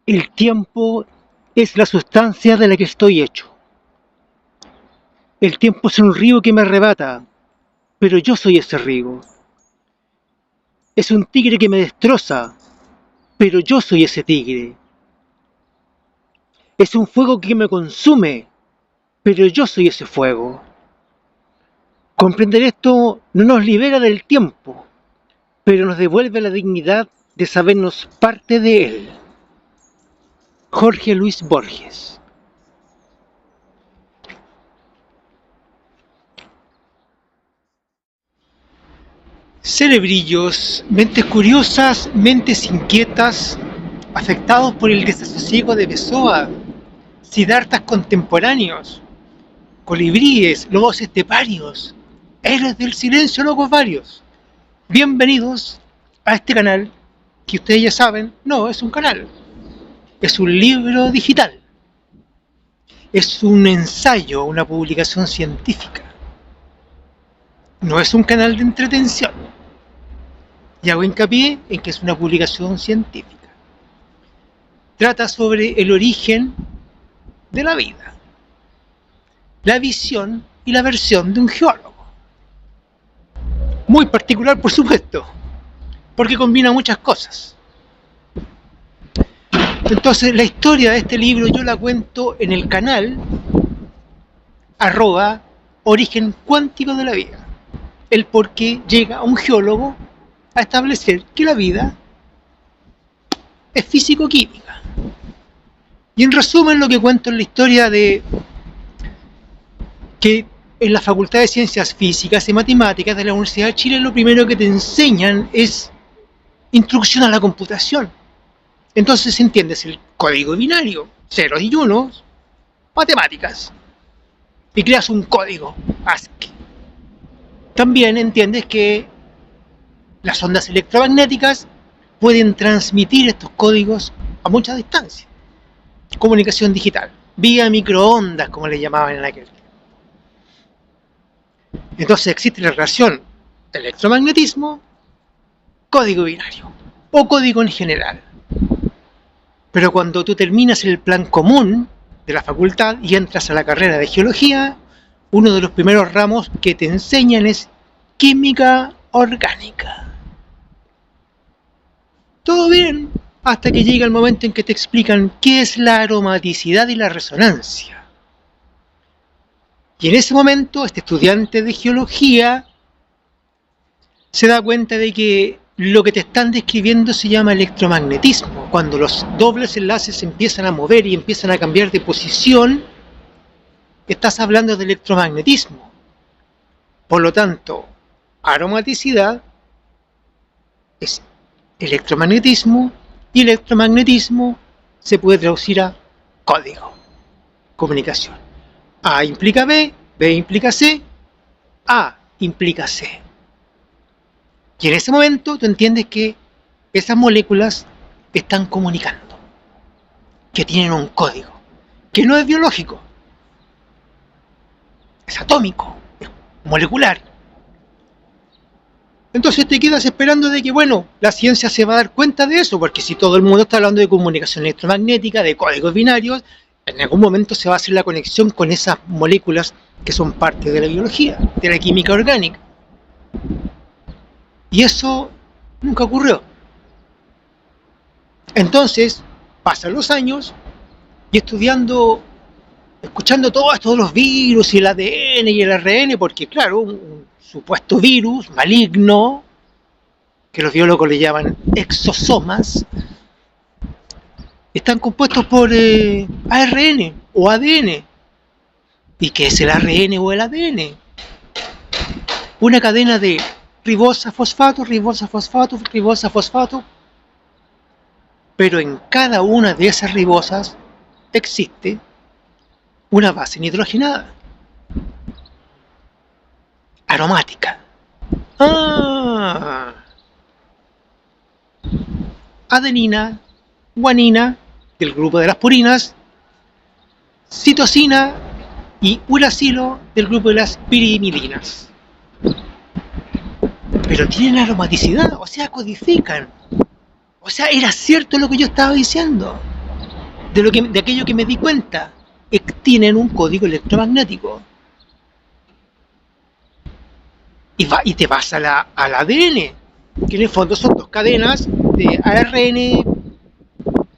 El tiempo es la sustancia de la que estoy hecho. El tiempo es un río que me arrebata, pero yo soy ese río. Es un tigre que me destroza, pero yo soy ese tigre. Es un fuego que me consume, pero yo soy ese fuego. Comprender esto no nos libera del tiempo, pero nos devuelve la dignidad de sabernos parte de él. Jorge Luis Borges. Cerebrillos, mentes curiosas, mentes inquietas, afectados por el desasosiego de Pessoa, siddharthas contemporáneos, colibríes, lobos esteparios, héroes del silencio, locos varios. Bienvenidos a este canal que ustedes ya saben, no es un canal, es un libro digital, es un ensayo, una publicación científica, no es un canal de entretención. Y hago hincapié en que es una publicación científica. Trata sobre el origen de la vida, la visión y la versión de un geólogo. Muy particular, por supuesto, porque combina muchas cosas. Entonces, la historia de este libro yo la cuento en el canal @origen cuántico de la vida. El por qué llega un geólogo a establecer que la vida es físico-química. Y en resumen lo que cuento es la historia de que en la Facultad de Ciencias Físicas y Matemáticas de la Universidad de Chile lo primero que te enseñan es instrucción a la computación. Entonces entiendes el código binario, ceros y unos, matemáticas, y creas un código ASCII. También entiendes que las ondas electromagnéticas pueden transmitir estos códigos a mucha distancia. Comunicación digital, vía microondas, como le llamaban en aquel tiempo. Entonces existe la relación electromagnetismo, código binario, o código en general. Pero cuando tú terminas el plan común de la facultad y entras a la carrera de geología, uno de los primeros ramos que te enseñan es química orgánica. Todo bien, hasta que llega el momento en que te explican qué es la aromaticidad y la resonancia. Y en ese momento, este estudiante de geología se da cuenta de que lo que te están describiendo se llama electromagnetismo. Cuando los dobles enlaces se empiezan a mover y empiezan a cambiar de posición, estás hablando de electromagnetismo. Por lo tanto, aromaticidad es electromagnetismo, y electromagnetismo se puede traducir a código, comunicación. A implica B, B implica C, A implica C. Y en ese momento tú entiendes que esas moléculas están comunicando, que tienen un código, que no es biológico, es atómico, es molecular. Entonces te quedas esperando de que, bueno, la ciencia se va a dar cuenta de eso, porque si todo el mundo está hablando de comunicación electromagnética, de códigos binarios, en algún momento se va a hacer la conexión con esas moléculas que son parte de la biología, de la química orgánica. Y eso nunca ocurrió. Entonces, pasan los años y estudiando, escuchando todos los virus y el ADN y el ARN, porque claro, un supuesto virus maligno, que los biólogos le llaman exosomas, están compuestos por ARN o ADN. ¿Y qué es el ARN o el ADN? Una cadena de ribosa, fosfato, ribosa, fosfato, ribosa, fosfato. Pero en cada una de esas ribosas existe una base nitrogenada, aromática. Adenina, guanina, del grupo de las purinas, citosina y uracilo, del grupo de las pirimidinas. Pero tienen aromaticidad, o sea, codifican. O sea, era cierto lo que yo estaba diciendo. de aquello que me di cuenta, tienen un código electromagnético. Y te vas al ADN, que en el fondo son dos cadenas de ARN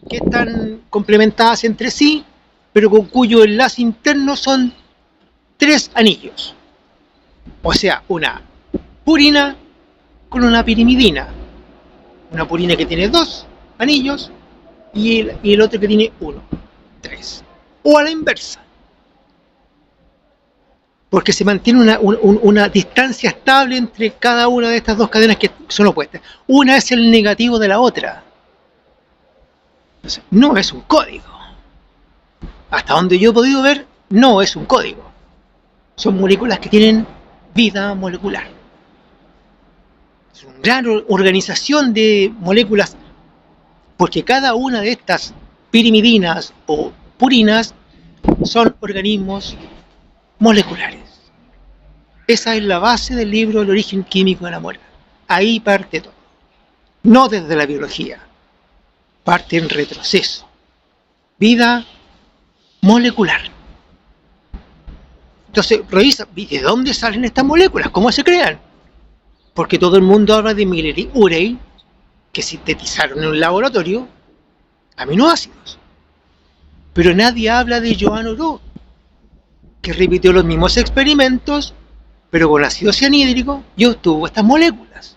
que están complementadas entre sí, pero con cuyo enlace interno son 3 anillos. O sea, una purina con una pirimidina. Una purina que tiene 2 anillos y el otro que tiene 1, 3. O a la inversa. Porque se mantiene una distancia estable entre cada una de estas dos cadenas que son opuestas. Una es el negativo de la otra. Entonces, no es un código. Hasta donde yo he podido ver, no es un código. Son moléculas que tienen vida molecular. Es una gran organización de moléculas, porque cada una de estas pirimidinas o purinas son organismos moleculares. Esa es la base del libro El origen químico de la moral. Ahí parte todo. No desde la biología. Parte en retroceso. Vida molecular. Entonces, revisa, ¿de dónde salen estas moléculas? ¿Cómo se crean? Porque todo el mundo habla de Miller y Urey, que sintetizaron en un laboratorio aminoácidos. Pero nadie habla de Joan Oro, que repitió los mismos experimentos, pero con ácido cianhídrico, y obtuvo estas moléculas.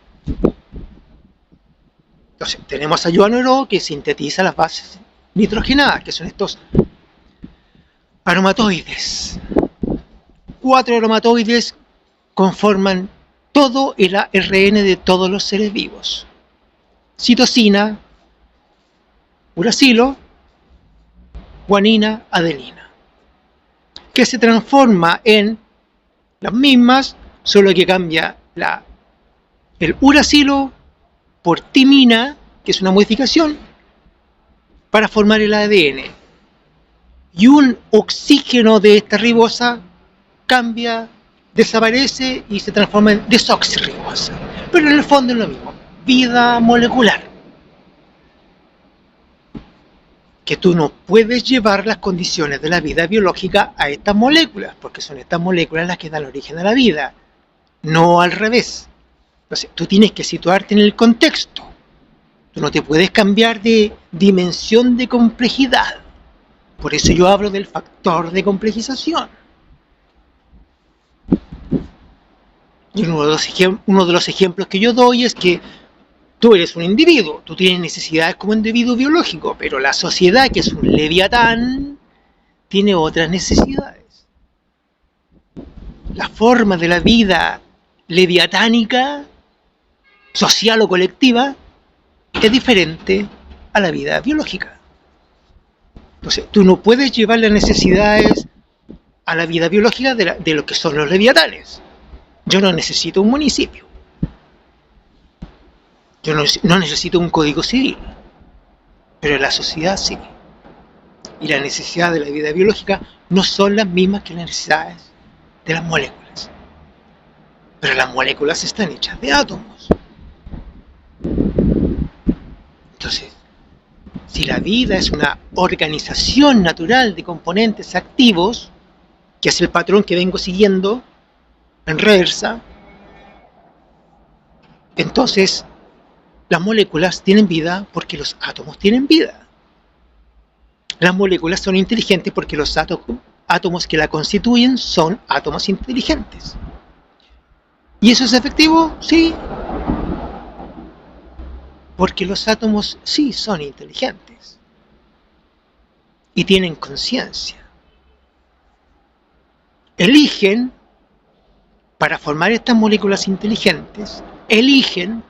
Entonces, tenemos a Joan Oro, que sintetiza las bases nitrogenadas, que son estos aromatoides. 4 aromatoides conforman todo el ARN de todos los seres vivos. Citosina, uracilo, guanina, adenina, que se transforma en las mismas, solo que cambia el uracilo por timina, que es una modificación, para formar el ADN. Y un oxígeno de esta ribosa cambia, desaparece y se transforma en desoxirribosa. Pero en el fondo es lo mismo, vida molecular. Que tú no puedes llevar las condiciones de la vida biológica a estas moléculas, porque son estas moléculas las que dan origen a la vida, no al revés. Entonces, tú tienes que situarte en el contexto. Tú no te puedes cambiar de dimensión de complejidad. Por eso yo hablo del factor de complejización. Y uno de los ejemplos que yo doy es que tú eres un individuo, tú tienes necesidades como individuo biológico, pero la sociedad, que es un leviatán, tiene otras necesidades. La forma de la vida leviatánica, social o colectiva, es diferente a la vida biológica. Entonces, tú no puedes llevar las necesidades a la vida biológica de lo que son los leviatanes. Yo no necesito un municipio. Yo no necesito un código civil. Pero la sociedad sí. Y las necesidades de la vida biológica no son las mismas que las necesidades de las moléculas. Pero las moléculas están hechas de átomos. Entonces, si la vida es una organización natural de componentes activos, que es el patrón que vengo siguiendo en reversa, entonces las moléculas tienen vida porque los átomos tienen vida. Las moléculas son inteligentes porque los átomos que la constituyen son átomos inteligentes. ¿Y eso es efectivo? Sí. Porque los átomos sí son inteligentes. Y tienen conciencia. Eligen, para formar estas moléculas inteligentes, eligen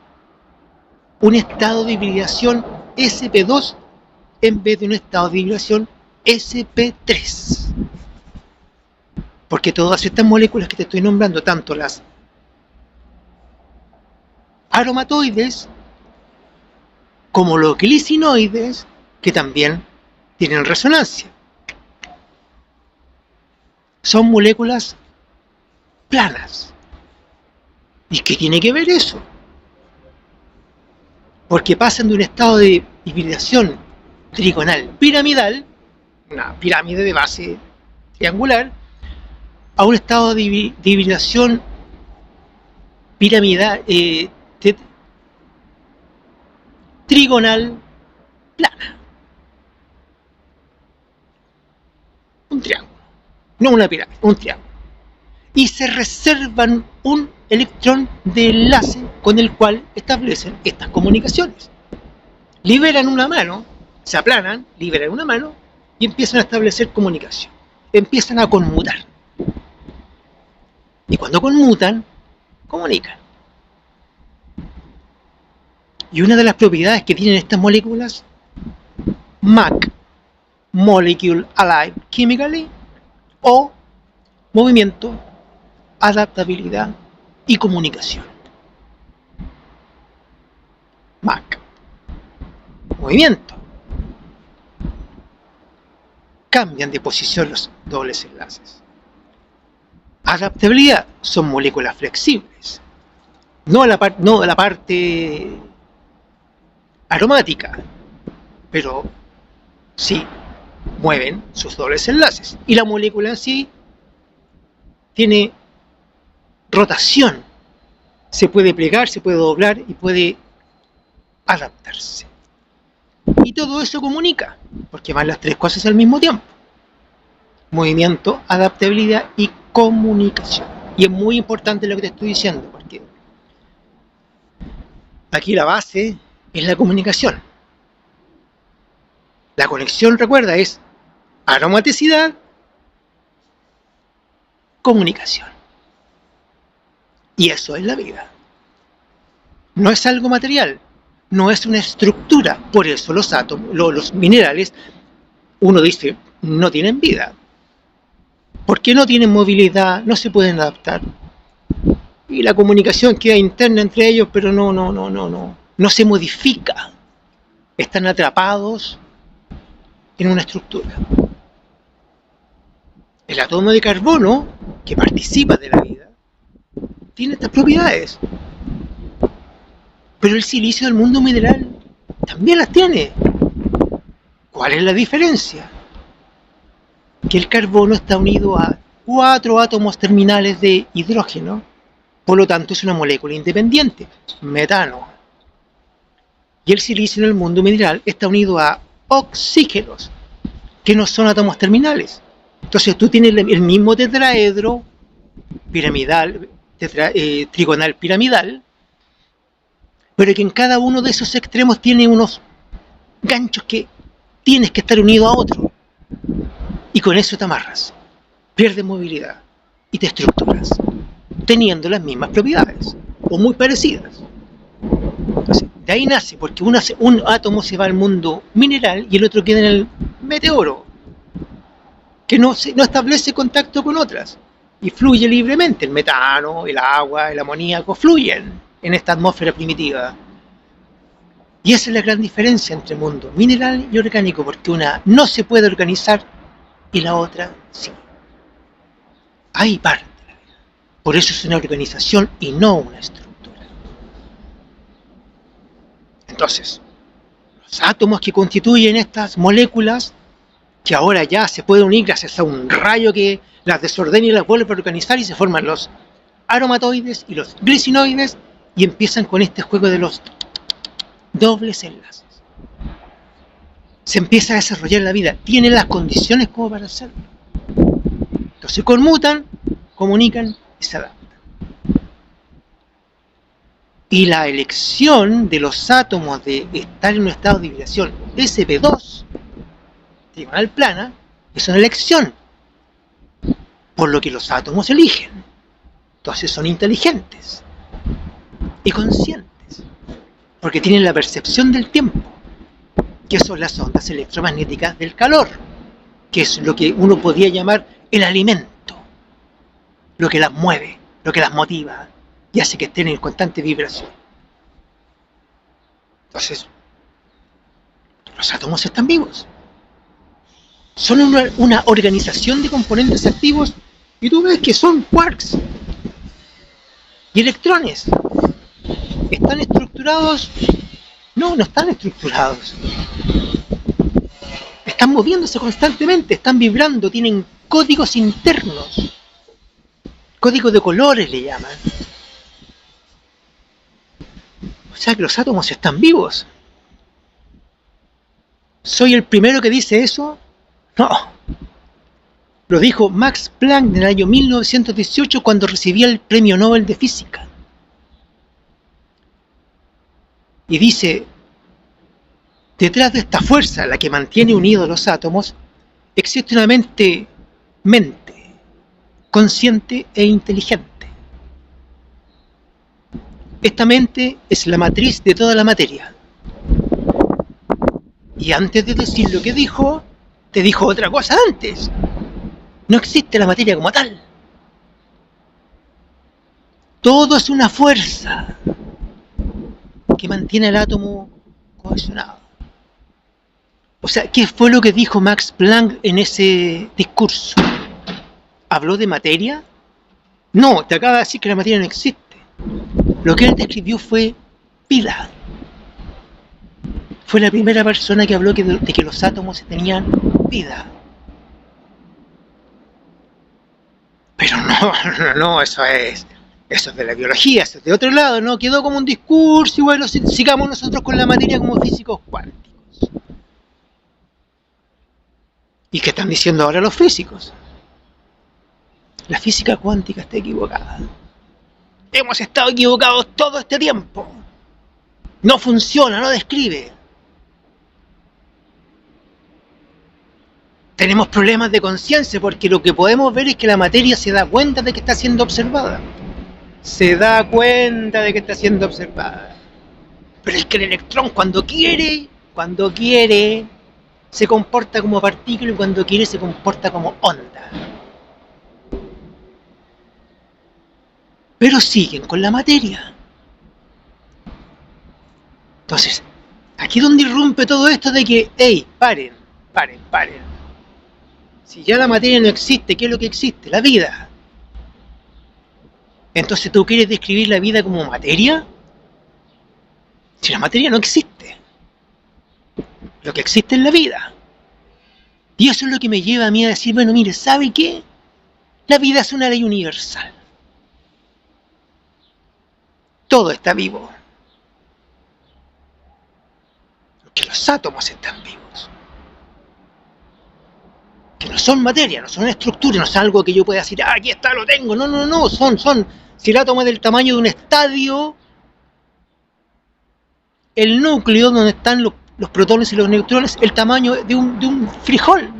un estado de hibridación sp2 en vez de un estado de hibridación sp3. Porque todas estas moléculas que te estoy nombrando, tanto las aromatoides como los glicinoides, que también tienen resonancia, son moléculas planas. ¿Y qué tiene que ver eso? Porque pasan de un estado de hibridación trigonal piramidal una pirámide de base triangular, a un estado de hibridación piramidal, trigonal plana. Un triángulo, no una pirámide, un triángulo. Y se reservan un electrón de enlace con el cual establecen estas comunicaciones. Liberan una mano, se aplanan, liberan una mano y empiezan a establecer comunicación. Empiezan a conmutar. Y cuando conmutan, comunican. Y una de las propiedades que tienen estas moléculas, MAC, Molecule Alive Chemically, o movimiento, adaptabilidad y comunicación. MAC. Movimiento. Cambian de posición los dobles enlaces. Adaptabilidad, son moléculas flexibles. No la parte aromática, pero sí mueven sus dobles enlaces. Y la molécula en sí tiene rotación. Se puede plegar, se puede doblar y puede adaptarse. Y todo eso comunica, porque van las tres cosas al mismo tiempo. Movimiento, adaptabilidad y comunicación. Y es muy importante lo que te estoy diciendo, porque aquí la base es la comunicación. La conexión, recuerda, es aromaticidad, comunicación. Y eso es la vida. No es algo material, no es una estructura. Por eso los átomos, los minerales, uno dice, no tienen vida. Porque no tienen movilidad, no se pueden adaptar. Y la comunicación queda interna entre ellos, pero no se modifica. Están atrapados en una estructura. El átomo de carbono, que participa de la vida, tiene estas propiedades. Pero el silicio del mundo mineral también las tiene. ¿Cuál es la diferencia? Que el carbono está unido a 4 átomos terminales de hidrógeno, por lo tanto es una molécula independiente, metano. Y el silicio en el mundo mineral está unido a oxígenos, que no son átomos terminales. Entonces tú tienes el mismo tetraedro piramidal, trigonal piramidal, pero que en cada uno de esos extremos tiene unos ganchos que tienes que estar unido a otro. Y con eso te amarras, pierdes movilidad y te estructuras, teniendo las mismas propiedades, o muy parecidas. Entonces, de ahí nace, porque un átomo se va al mundo mineral y el otro queda en el meteoro, que no establece contacto con otras, y fluye libremente. El metano, el agua, el amoníaco fluyen en esta atmósfera primitiva. Y esa es la gran diferencia entre el mundo mineral y orgánico, porque una no se puede organizar y la otra sí. Hay parte de la vida. Por eso es una organización y no una estructura. Entonces, los átomos que constituyen estas moléculas, que ahora ya se pueden unir gracias a un rayo que las desordena y las vuelve a organizar, y se forman los aromatoides y los glicinoides, y empiezan con este juego de los dobles enlaces. Se empieza a desarrollar la vida, tienen las condiciones como para hacerlo. Entonces conmutan, comunican y se adaptan. Y la elección de los átomos de estar en un estado de vibración sp2, trigonal plana, es una elección, por lo que los átomos eligen. Entonces son inteligentes y conscientes, porque tienen la percepción del tiempo, que son las ondas electromagnéticas del calor, que es lo que uno podría llamar el alimento, lo que las mueve, lo que las motiva y hace que estén en constante vibración. Entonces, los átomos están vivos, son una organización de componentes activos, y tú ves que son quarks y electrones. ¿Están estructurados? No están estructurados. están moviéndose constantemente, están vibrando, tienen códigos internos, códigos de colores le llaman. O sea que los átomos están vivos. ¿Soy el primero que dice eso? No. Lo dijo Max Planck en el año 1918 cuando recibía el Premio Nobel de Física. Y dice, detrás de esta fuerza, la que mantiene unidos los átomos, existe una mente consciente e inteligente. Esta mente es la matriz de toda la materia. Y antes de decir lo que dijo, te dijo otra cosa antes. No existe la materia como tal. Todo es una fuerza que mantiene al átomo cohesionado. O sea, ¿qué fue lo que dijo Max Planck en ese discurso? ¿Habló de materia? No, te acaba de decir que la materia no existe. Lo que él describió fue vida. Fue la primera persona que habló de que los átomos tenían vida. Pero no, eso es de la biología, eso es de otro lado, ¿no? Quedó como un discurso y bueno, sigamos nosotros con la materia como físicos cuánticos. ¿Y qué están diciendo ahora los físicos? La física cuántica está equivocada. Hemos estado equivocados todo este tiempo. No funciona, no describe. Tenemos problemas de conciencia porque lo que podemos ver es que la materia se da cuenta de que está siendo observada. Se da cuenta de que está siendo observada. Pero es que el electrón cuando quiere, se comporta como partícula y cuando quiere se comporta como onda. Pero siguen con la materia. Entonces, aquí es donde irrumpe todo esto de que, hey, paren. Si ya la materia no existe, ¿qué es lo que existe? La vida. Entonces, ¿tú quieres describir la vida como materia? Si la materia no existe. Lo que existe es la vida. Y eso es lo que me lleva a mí a decir, bueno, mire, ¿sabe qué? La vida es una ley universal. Todo está vivo. Porque los átomos están vivos. Que no son materia, no son estructura, no es algo que yo pueda decir, aquí está, lo tengo. No, son. Si el átomo es del tamaño de un estadio, el núcleo donde están los protones y los neutrones, el tamaño de un frijol,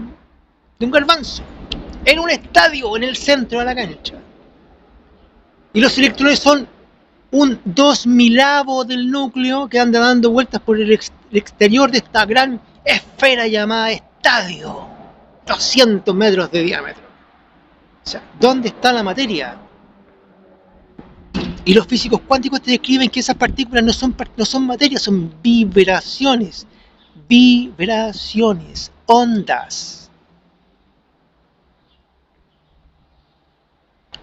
de un garbanzo, en un estadio, en el centro de la cancha. Y los electrones son un 2.000avo del núcleo que anda dando vueltas por el exterior de esta gran esfera llamada estadio, 200 metros de diámetro. O sea, ¿dónde está la materia? Y los físicos cuánticos te describen que esas partículas no son materia, son vibraciones, ondas.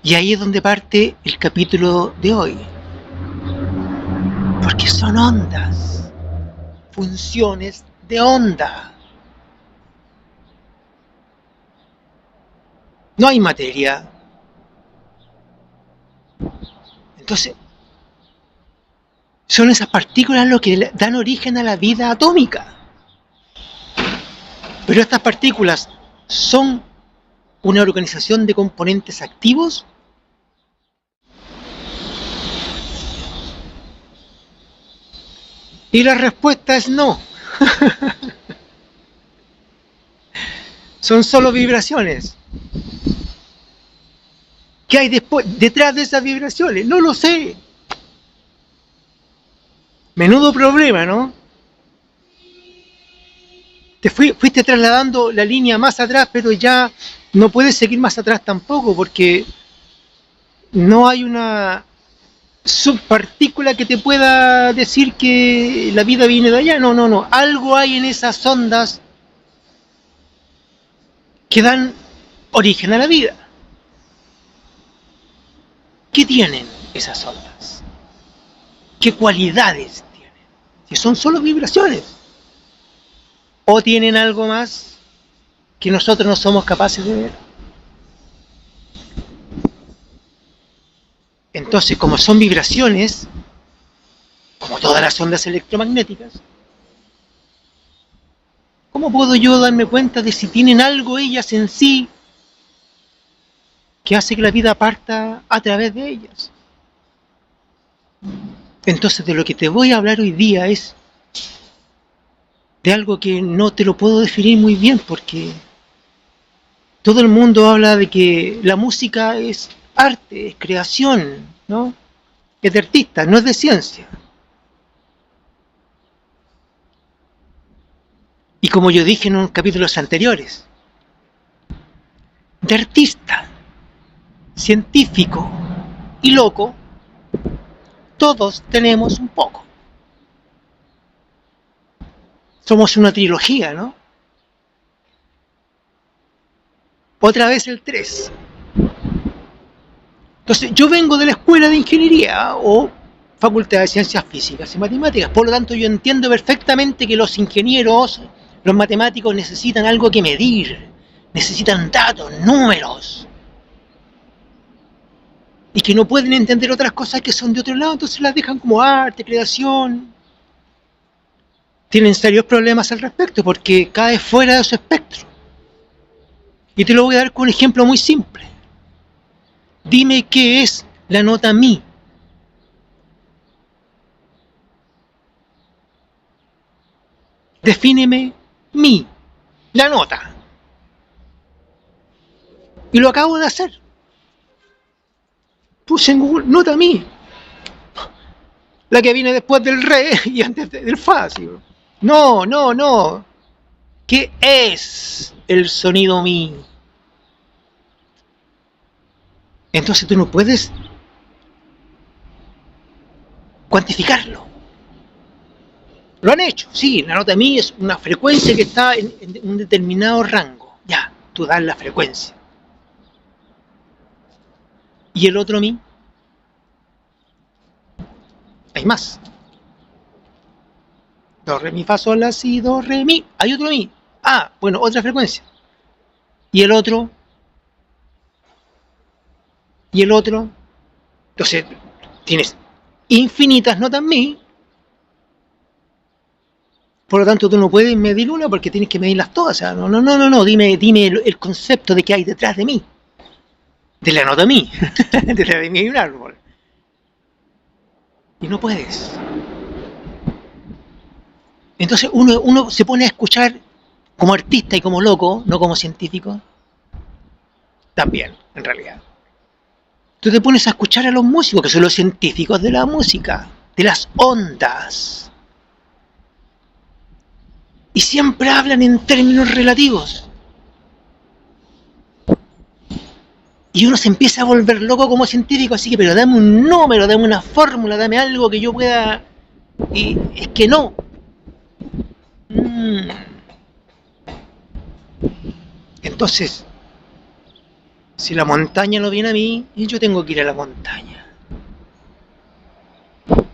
Y ahí es donde parte el capítulo de hoy. Porque son ondas, funciones de onda. No hay materia. Entonces, son esas partículas lo que dan origen a la vida atómica. Pero estas partículas son una organización de componentes activos. Y la respuesta es no. Son solo vibraciones. ¿Qué hay detrás de esas vibraciones? No lo sé. Menudo problema, ¿no? Te fuiste trasladando la línea más atrás, pero ya no puedes seguir más atrás tampoco, porque no hay una subpartícula que te pueda decir que la vida viene de allá. No. Algo hay en esas ondas que dan origen a la vida. ¿Qué tienen esas ondas? ¿Qué cualidades tienen? Si son solo vibraciones. ¿O tienen algo más? que nosotros no somos capaces de ver. Entonces, como son vibraciones, como todas las ondas electromagnéticas, ¿cómo puedo yo darme cuenta de si tienen algo ellas en sí que hace que la vida parta a través de ellas? Entonces, de lo que te voy a hablar hoy día es de algo que no te lo puedo definir muy bien, porque todo el mundo habla de que la música es arte, es creación, ¿no? Es de artista, no es de ciencia. Y como yo dije en unos capítulos anteriores, de artista, científico y loco, todos tenemos un poco. Somos una trilogía, ¿no? Otra vez el 3. Entonces, yo vengo de la escuela de ingeniería o facultad de ciencias físicas y matemáticas, por lo tanto yo entiendo perfectamente que los ingenieros, los matemáticos necesitan algo que medir, necesitan datos, números, y que no pueden entender otras cosas que son de otro lado, entonces las dejan como arte, creación. Tienen serios problemas al respecto porque cae fuera de su espectro. Y te lo voy a dar con un ejemplo muy simple. Dime qué es la nota mi. Defíneme mi, la nota. Y lo acabo de hacer. Puse en Google nota mi. La que viene después del re y antes del fa. ¿Sí? No, no, no. ¿Qué es el sonido mi? Entonces tú no puedes cuantificarlo. Lo han hecho, sí, la nota mi es una frecuencia que está en un determinado rango. Ya, tú das la frecuencia. ¿Y el otro mi? Hay más. Do, re, mi, fa, sol, la, si, do, re, mi. Hay otro mi. Ah, bueno, otra frecuencia. ¿Y el otro? ¿Y el otro? Entonces, tienes infinitas notas mi. Por lo tanto, tú no puedes medir una porque tienes que medirlas todas. O sea, no. Dime el concepto de que hay detrás de mí. De la nota mi. Detrás de mí hay un árbol. Y no puedes. Entonces uno se pone a escuchar como artista y como loco, no como científico. También, en realidad. Tú te pones a escuchar a los músicos, que son los científicos de la música, de las ondas. Y siempre hablan en términos relativos. Y uno se empieza a volver loco como científico, así que, pero dame un número, dame una fórmula, dame algo que yo pueda... Y es que no. Entonces, si la montaña no viene a mí, yo tengo que ir a la montaña.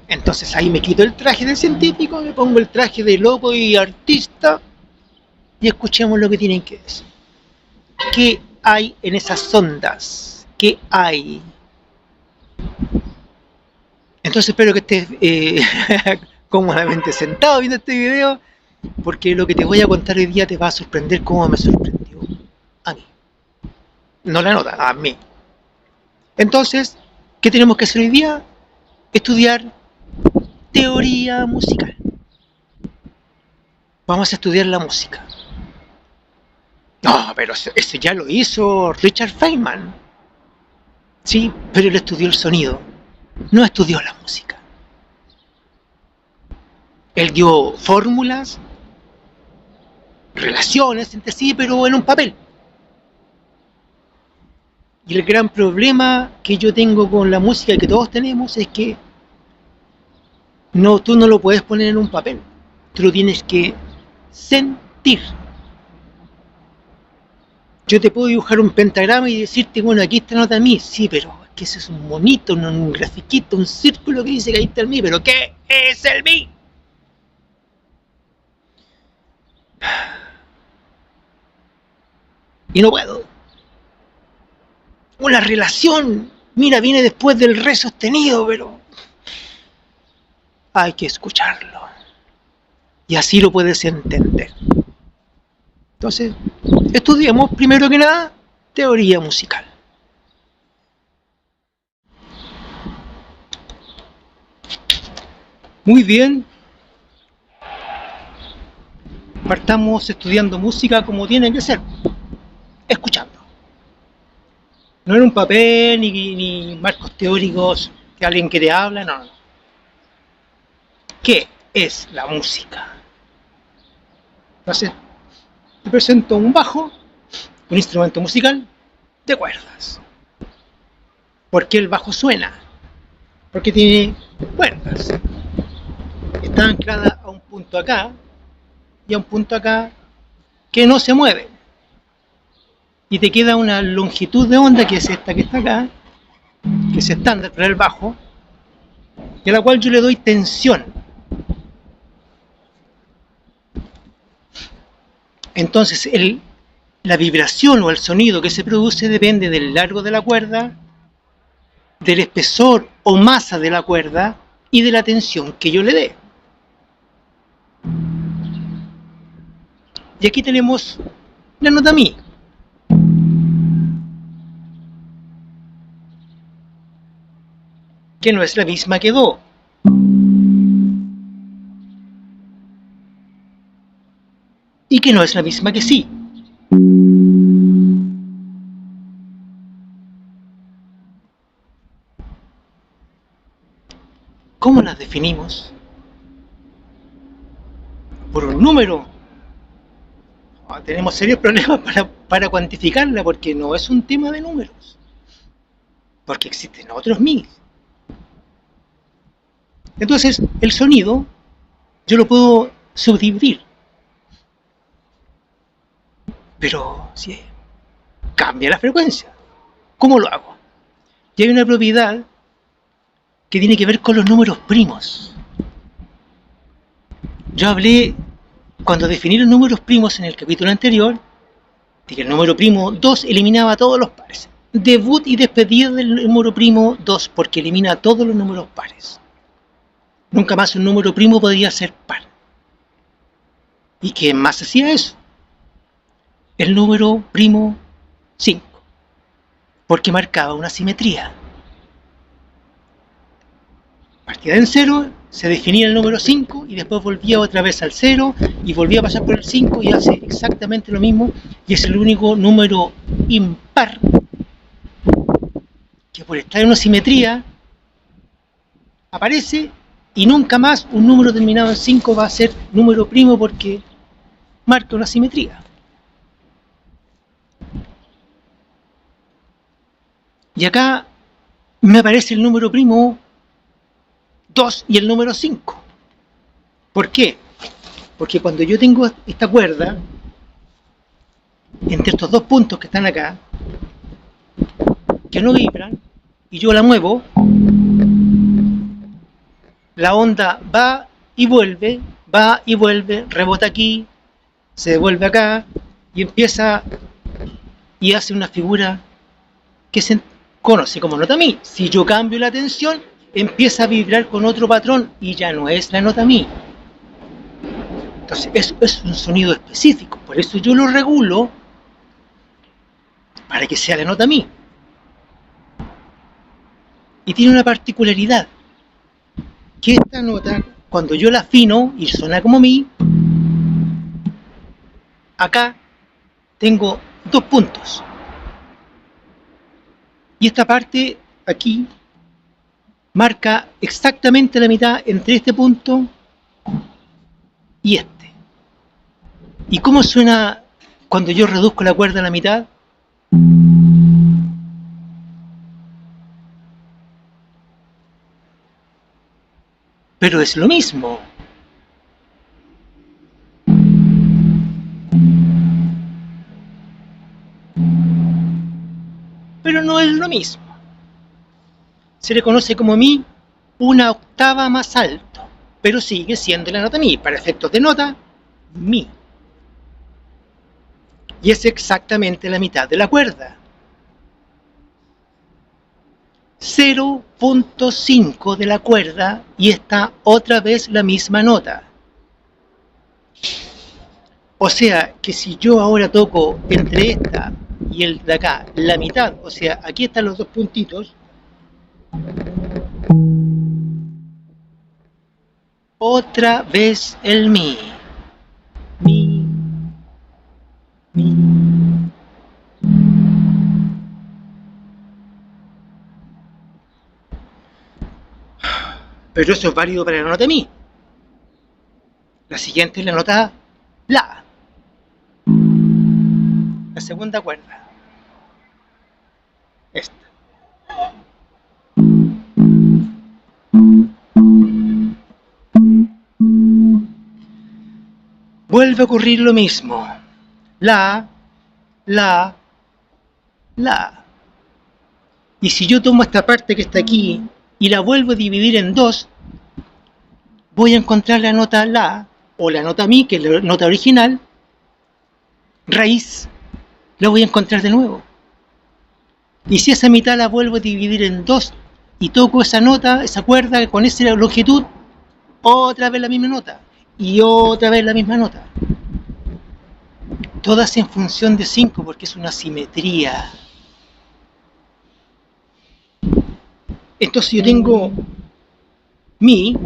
Entonces ahí me quito el traje de científico, me pongo el traje de loco y artista y escuchemos lo que tienen que decir. ¿Qué hay en esas ondas? ¿Qué hay? Entonces espero que estés cómodamente sentado viendo este video, porque lo que te voy a contar hoy día te va a sorprender como me sorprendió a mí. No la nota, a mí. Entonces, ¿qué tenemos que hacer hoy día? Estudiar teoría musical. Vamos a estudiar la música. No, pero eso ya lo hizo Richard Feynman. Sí, pero él estudió el sonido, no estudió la música. Él dio fórmulas, relaciones entre sí, pero en un papel. Y el gran problema que yo tengo con la música que todos tenemos es que tú no lo puedes poner en un papel, tú lo tienes que sentir. Yo te puedo dibujar un pentagrama y decirte, bueno, aquí está la nota mi, sí, pero es que ese es un monito, un grafiquito, un círculo que dice que ahí está el mi, pero ¿qué es el mi? y no puedo. Una relación, mira, viene después del re sostenido, pero hay que escucharlo. Y así lo puedes entender. Entonces, estudiemos primero que nada teoría musical. Muy bien. Partamos estudiando música como tiene que ser, escuchando. No en un papel ni marcos teóricos que alguien que te habla, no. ¿Qué es la música? Entonces, te presento un bajo, un instrumento musical de cuerdas. ¿Por qué el bajo suena? Porque tiene cuerdas. Está anclada a un punto acá y a un punto acá que no se mueve. Y te queda una longitud de onda que es esta que está acá, que es estándar para el bajo, y a la cual yo le doy tensión. Entonces la vibración o el sonido que se produce depende del largo de la cuerda, del espesor o masa de la cuerda y de la tensión que yo le dé. Y aquí tenemos la nota mi. Que no es la misma que do. Y que no es la misma que si. ¿Cómo las definimos? Por un número. Tenemos serios problemas para cuantificarla porque no es un tema de números. Porque existen otros mi. Entonces, el sonido yo lo puedo subdividir. Pero si cambia la frecuencia, ¿cómo lo hago? Y hay una propiedad que tiene que ver con los números primos. Yo hablé, cuando definí los números primos en el capítulo anterior, de que el número primo 2 eliminaba todos los pares. Debut y despedida del número primo 2 porque elimina todos los números pares. Nunca más un número primo podría ser par. ¿Y qué más hacía eso? El número primo 5, porque marcaba una simetría. Partía en 0, se definía el número 5 y después volvía otra vez al 0 y volvía a pasar por el 5 y hace exactamente lo mismo y es el único número impar que por estar en una simetría aparece y nunca más un número terminado en 5 va a ser número primo porque marca una simetría. Y acá me aparece el número primo 2 y el número 5. ¿Por qué? Porque cuando yo tengo esta cuerda, entre estos dos puntos que están acá, que no vibran, y yo la muevo, la onda va y vuelve, rebota aquí, se devuelve acá, y empieza y hace una figura que se conoce como nota mi. Si yo cambio la tensión, empieza a vibrar con otro patrón y ya no es la nota mi. Entonces, eso es un sonido específico, por eso yo lo regulo para que sea la nota mi. Y tiene una particularidad, que esta nota, cuando yo la afino y suena como mi, acá tengo dos puntos. Y esta parte aquí marca exactamente la mitad entre este punto y este. ¿Y cómo suena cuando yo reduzco la cuerda a la mitad? Pero es lo mismo. Pero no es lo mismo. Se le conoce como mi una octava más alto, pero sigue siendo la nota mi. Para efectos de nota, mi. Y es exactamente la mitad de la cuerda. 0.5 de la cuerda y está otra vez la misma nota. O sea que si yo ahora toco entre esta y el de acá la mitad, o sea, aquí están los dos puntitos, otra vez el mi. Mi, mi. Pero eso es válido para la nota mi. La siguiente es la nota la. La segunda cuerda. Esta. Vuelve a ocurrir lo mismo. La, la, la. Y si yo tomo esta parte que está aquí y la vuelvo a dividir en dos, voy a encontrar la nota la o la nota mi, que es la nota original, raíz, la voy a encontrar de nuevo. Y si esa mitad la vuelvo a dividir en dos y toco esa nota, esa cuerda con esa longitud, otra vez la misma nota y otra vez la misma nota. Todas en función de 5 porque es una simetría. Entonces yo tengo mi,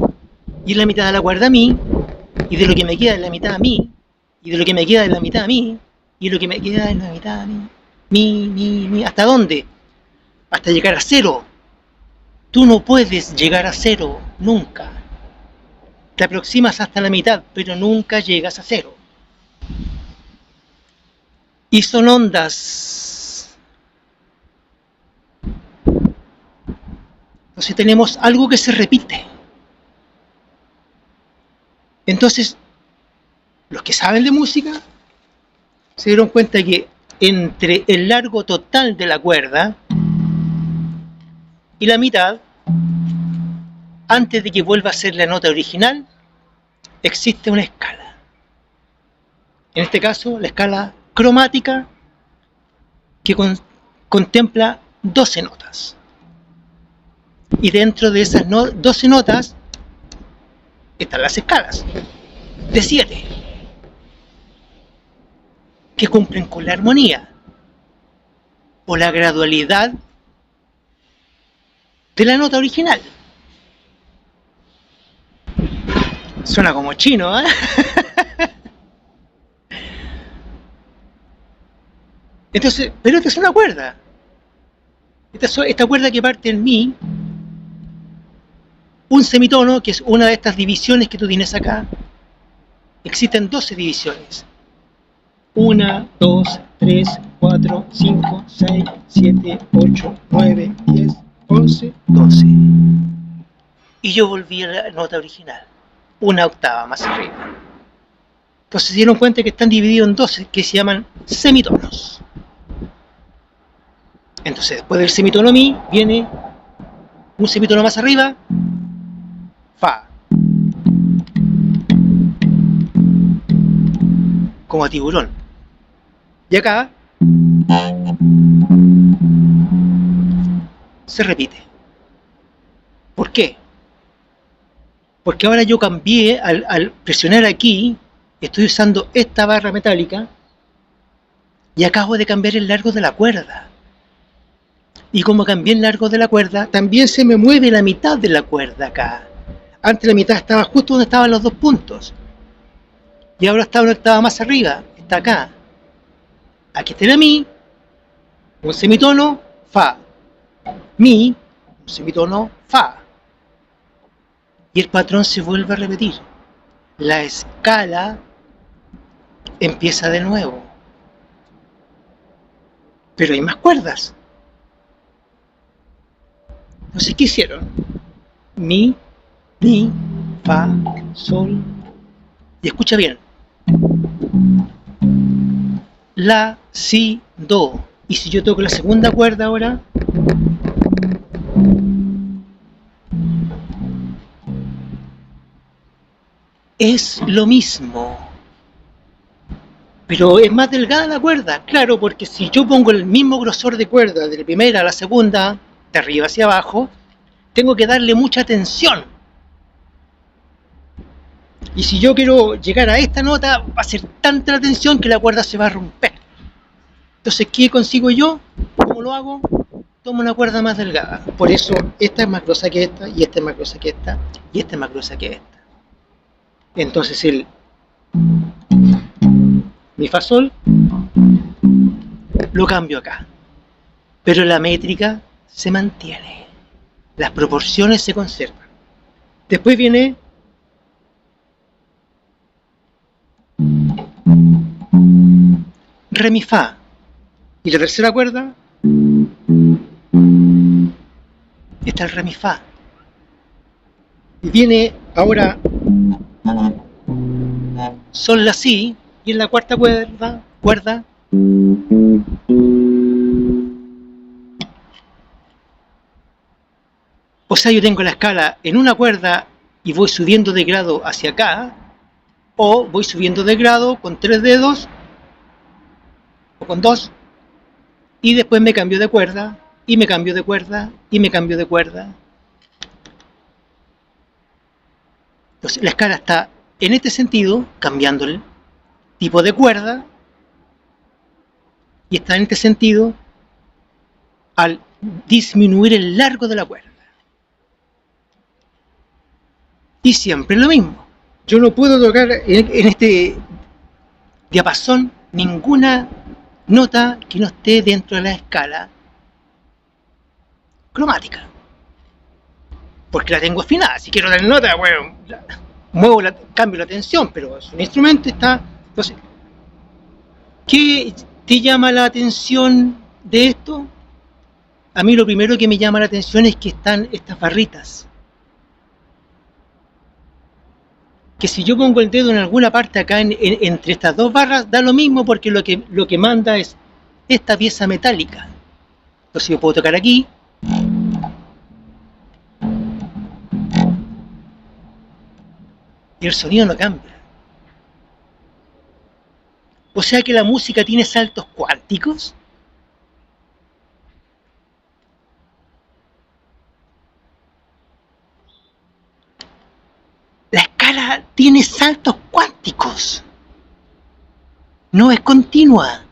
y en la mitad de la cuerda mi, y de lo que me queda en la mitad mi, y de lo que me queda en la mitad mi, y lo que me queda en la mitad mi. ¿Hasta dónde? Hasta llegar a 0. Tú no puedes llegar a 0, nunca. Te aproximas hasta la mitad, pero nunca llegas a 0. Y son ondas. Entonces tenemos algo que se repite. Entonces, los que saben de música se dieron cuenta que entre el largo total de la cuerda y la mitad, antes de que vuelva a ser la nota original, existe una escala. En este caso, la escala cromática que contempla 12 notas. Y dentro de esas 12 notas están las escalas de 7 que cumplen con la armonía o la gradualidad de la nota original. Suena como chino, ¿eh? Entonces, pero esta es una cuerda. Esta cuerda que parte en mi, un semitono, que es una de estas divisiones que tú tienes acá. Existen 12 divisiones. 1, 2, 3, 4, 5, 6, 7, 8, 9, 10, 11, 12. Y yo volví a la nota original, una octava más arriba. Entonces se dieron cuenta que están divididos en 12, que se llaman semitonos. Entonces después del semitono mi viene un semitono más arriba, fa. Como a tiburón. Y acá se repite. ¿Por qué? Porque ahora yo cambié, al presionar aquí, estoy usando esta barra metálica y acabo de cambiar el largo de la cuerda. Y como cambié el largo de la cuerda, también se me mueve la mitad de la cuerda acá. Antes la mitad estaba justo donde estaban los dos puntos. Y ahora está una octava más arriba, está acá. Aquí está la mi, un semitono, fa. Mi, un semitono, fa. Y el patrón se vuelve a repetir. La escala empieza de nuevo. Pero hay más cuerdas. Entonces, ¿qué hicieron? Mi, fa, sol. Y escucha bien. La, si, do. Y si yo toco la segunda cuerda ahora, es lo mismo. Pero es más delgada la cuerda, claro, porque si yo pongo el mismo grosor de cuerda de la primera a la segunda, de arriba hacia abajo, tengo que darle mucha tensión. Y si yo quiero llegar a esta nota, va a ser tanta la tensión que la cuerda se va a romper. Entonces, ¿qué consigo yo? ¿Cómo lo hago? Tomo una cuerda más delgada. Por eso, esta es más gruesa que esta, y esta es más gruesa que esta, y esta es más gruesa que esta. Entonces, el mi fa sol lo cambio acá. Pero la métrica se mantiene. Las proporciones se conservan. Después viene re mi fa. Y la tercera cuerda está el re mi fa. Y viene ahora sol la si, y en la cuarta cuerda o sea, yo tengo la escala en una cuerda y voy subiendo de grado hacia acá, o voy subiendo de grado con 3 dedos o con 2, y después me cambio de cuerda, y me cambio de cuerda, y me cambio de cuerda. Entonces la escala está en este sentido, cambiando el tipo de cuerda, y está en este sentido al disminuir el largo de la cuerda. Y siempre lo mismo. Yo no puedo tocar en este diapasón ninguna nota que no esté dentro de la escala cromática. Porque la tengo afinada. Si quiero dar nota, bueno, cambio la tensión, pero es un instrumento, está. Entonces, ¿qué te llama la atención de esto? A mí lo primero que me llama la atención es que están estas barritas. Que si yo pongo el dedo en alguna parte acá entre estas dos barras, da lo mismo porque lo que manda es esta pieza metálica. Entonces yo puedo tocar aquí. Y el sonido no cambia. O sea que la música tiene saltos cuánticos. La escala tiene saltos cuánticos. No es continua.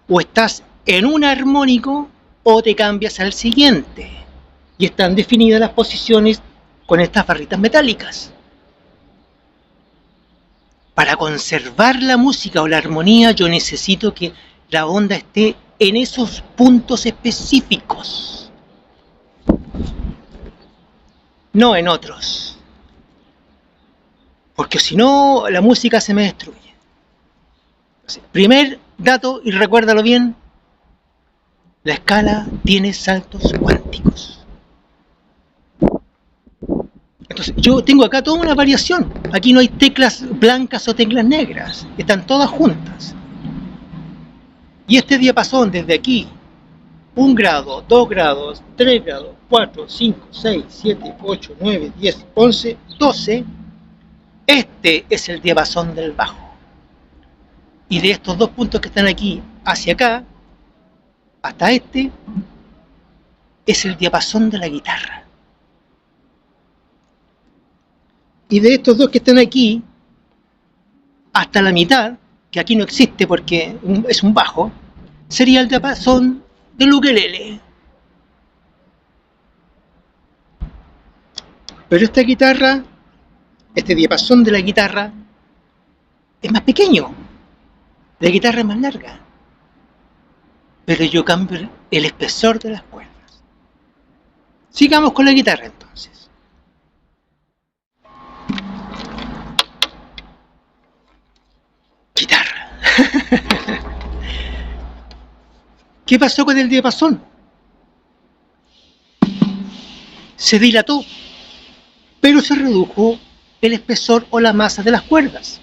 O estás en un armónico o te cambias al siguiente. Y están definidas las posiciones con estas barritas metálicas. Para conservar la música o la armonía, yo necesito que la onda esté en esos puntos específicos, no en otros, porque si no la música se me destruye. Primer dato, y recuérdalo bien, la escala tiene saltos cuánticos. Entonces, yo tengo acá toda una variación. Aquí no hay teclas blancas o teclas negras, están todas juntas. Y este diapasón desde aquí, 1 grado, 2 grados, 3 grados, 4, 5, 6, 7, 8, 9, 10, 11, 12, este es el diapasón del bajo. Y de estos dos puntos que están aquí hacia acá, hasta este, es el diapasón de la guitarra. Y de estos dos que están aquí, hasta la mitad, que aquí no existe porque es un bajo, sería el diapasón del ukelele. Pero esta guitarra, este diapasón de la guitarra, es más pequeño. La guitarra es más larga. Pero yo cambio el espesor de las cuerdas. Sigamos con la guitarra entonces. Guitarra. ¿Qué pasó con el diapasón? Se dilató, pero se redujo el espesor o la masa de las cuerdas.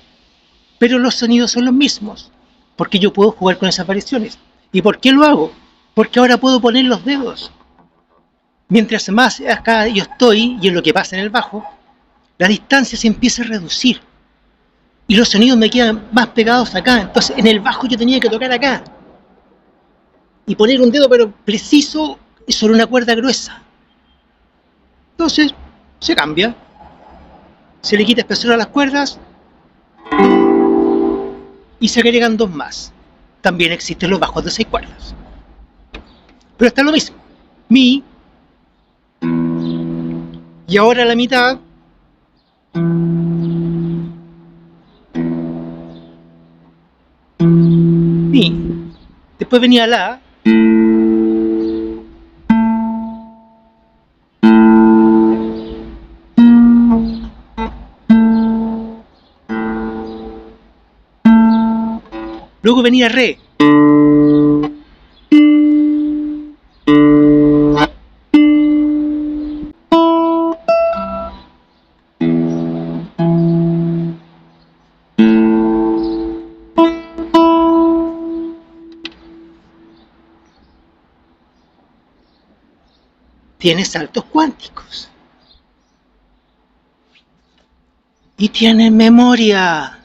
Pero los sonidos son los mismos, porque yo puedo jugar con esas variaciones. ¿Y por qué lo hago? Porque ahora puedo poner los dedos. Mientras más acá yo estoy, y es lo que pasa en el bajo, la distancia se empieza a reducir. y los sonidos me quedan más pegados acá. Entonces en el bajo yo tenía que tocar acá y poner un dedo pero preciso sobre una cuerda gruesa. Entonces se cambia, se le quita espesor a las cuerdas y se agregan dos más. También existen los bajos de 6 cuerdas, pero está lo mismo, mi, y ahora la mitad mi. Después venía la, luego venía re. Tiene saltos cuánticos. Y tiene memoria.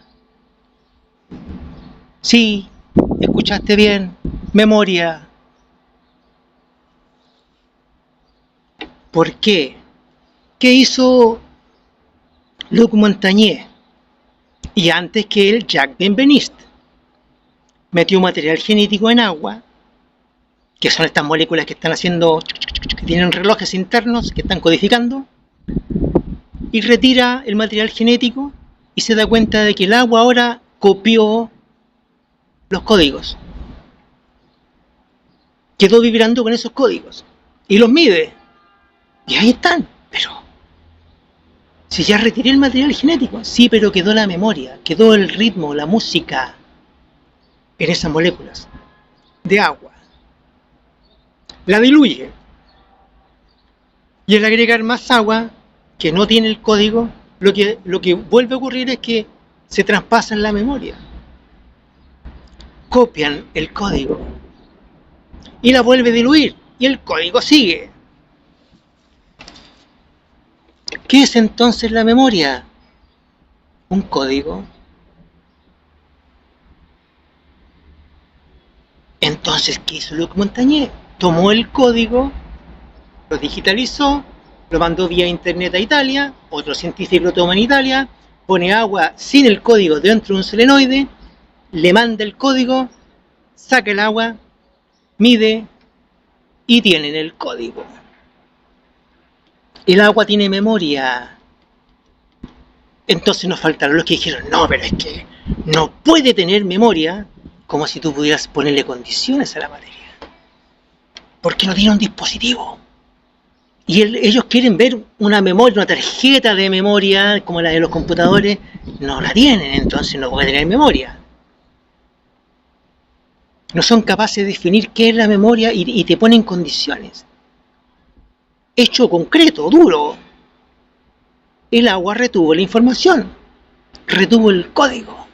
Sí, escuchaste bien, memoria. ¿Por qué? ¿Qué hizo Luc Montagnier? Y antes que él, Jacques Benveniste. Metió material genético en agua, que son estas moléculas que están haciendo, que tienen relojes internos, que están codificando, y retira el material genético y se da cuenta de que el agua ahora copió los códigos. Quedó vibrando con esos códigos y los mide. Y ahí están, pero si ya retiré el material genético, sí, pero quedó la memoria, quedó el ritmo, la música en esas moléculas de agua. La diluye y al agregar más agua que no tiene el código, lo que vuelve a ocurrir es que se traspasa en la memoria, copian el código y la vuelve a diluir y el código sigue. ¿Qué es entonces la memoria? Un código. Entonces, ¿qué hizo Luc Montagnier? Tomó el código, lo digitalizó, lo mandó vía internet a Italia, otro científico lo toma en Italia, pone agua sin el código dentro de un solenoide, le manda el código, saca el agua, mide y tienen el código. El agua tiene memoria. Entonces nos faltaron los que dijeron, no, pero es que no puede tener memoria, como si tú pudieras ponerle condiciones a la materia. Porque no tiene un dispositivo. Y ellos quieren ver una memoria, una tarjeta de memoria, como la de los computadores, no la tienen, entonces no puede tener memoria. No son capaces de definir qué es la memoria y te ponen condiciones. Hecho concreto, duro. El agua retuvo la información, retuvo el código.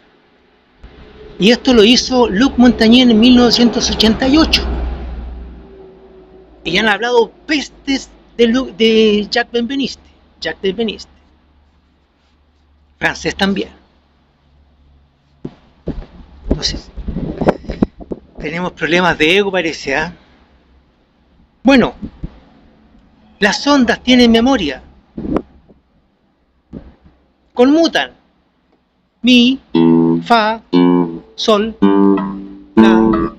Y esto lo hizo Luc Montagnier en 1988. Y han hablado pestes de Jacques Benveniste. Jacques Benveniste. Francés también. Entonces, tenemos problemas de ego, parece, ¿eh? Bueno, las ondas tienen memoria. Conmutan. Mi, fa, sol, la.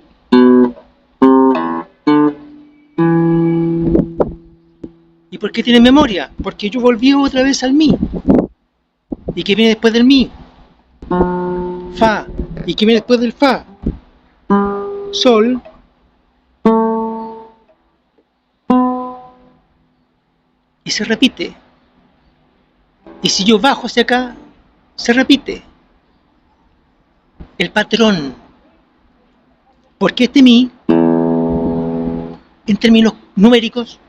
¿Y por qué tienen memoria? Porque yo volví otra vez al mi. ¿Y qué viene después del mi? Fa. ¿Y qué viene después del fa? Sol. Y se repite. Y si yo bajo hacia acá, se repite. El patrón. Porque este mi, en términos numéricos,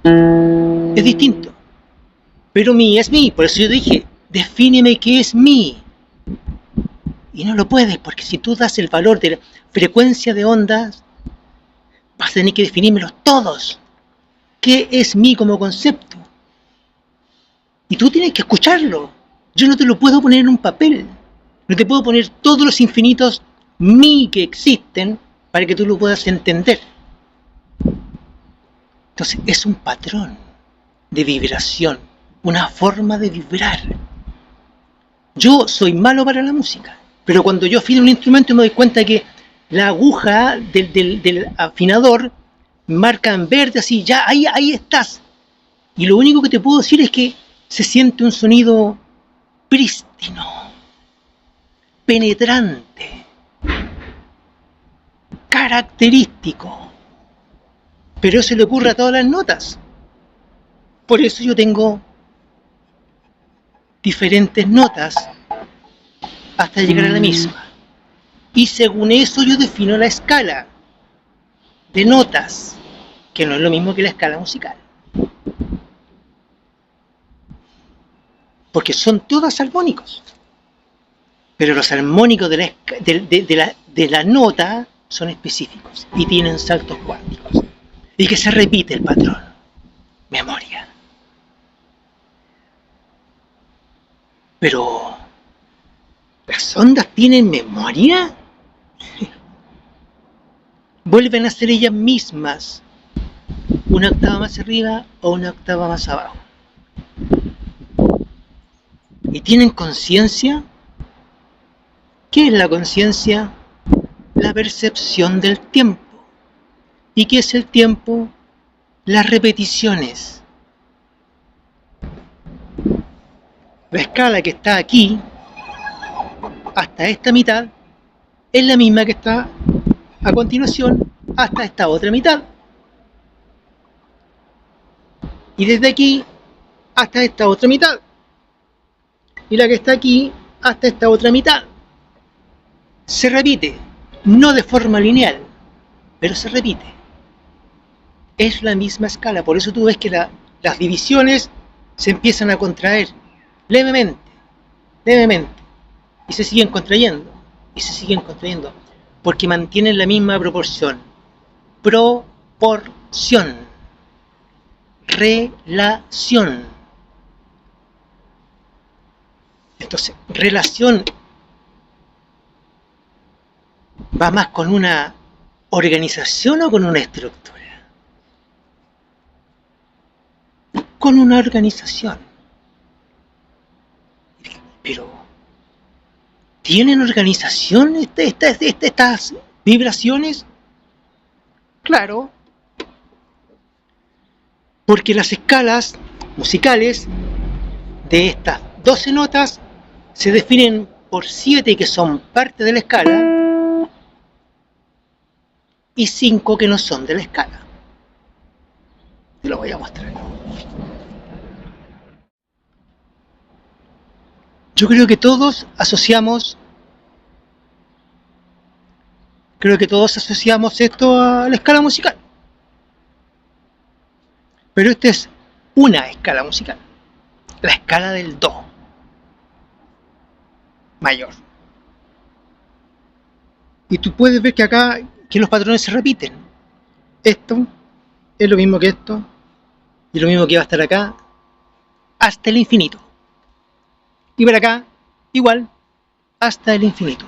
es distinto. Pero mi es mi. Por eso yo dije, defíneme qué es mi. Y no lo puedes, porque si tú das el valor de la frecuencia de ondas, vas a tener que definírmelos todos. ¿Qué es mi como concepto? Y tú tienes que escucharlo. Yo no te lo puedo poner en un papel. No te puedo poner todos los infinitos mi que existen para que tú lo puedas entender. Entonces es un patrón de vibración, una forma de vibrar. Yo soy malo para la música, pero cuando yo afino un instrumento me doy cuenta que la aguja del afinador marca en verde, así, ya, ahí estás. Y lo único que te puedo decir es que se siente un sonido prístino, penetrante, característico. Pero eso le ocurre a todas las notas. Por eso yo tengo diferentes notas hasta llegar a la misma. Y según eso yo defino la escala de notas, que no es lo mismo que la escala musical. Porque son todas armónicos. Pero los armónicos de la nota son específicos y tienen saltos cuánticos. Y que se repite el patrón. Memoria. Pero, ¿las ondas tienen memoria? Vuelven a ser ellas mismas, una octava más arriba o una octava más abajo. ¿Y tienen conciencia? ¿Qué es la conciencia? La percepción del tiempo. ¿Y qué es el tiempo? Las repeticiones. La escala que está aquí, hasta esta mitad, es la misma que está a continuación hasta esta otra mitad. Y desde aquí hasta esta otra mitad. Y la que está aquí hasta esta otra mitad. Se repite, no de forma lineal, pero se repite. Es la misma escala, por eso tú ves que las divisiones se empiezan a contraer levemente, y se siguen contrayendo, porque mantienen la misma proporción. Proporción. Relación. Entonces, relación va más con una organización o con una estructura. Con una organización. Pero, ¿tienen organización estas vibraciones? Claro. Porque las escalas musicales de estas 12 notas se definen por 7 que son parte de la escala y 5 que no son de la escala. Te lo voy a mostrar. Yo creo que todos asociamos esto a la escala musical. Pero esta es una escala musical. La escala del do mayor. Y tú puedes ver que acá que los patrones se repiten. Esto es lo mismo que esto y lo mismo que va a estar acá hasta el infinito. Y para acá, igual, hasta el infinito.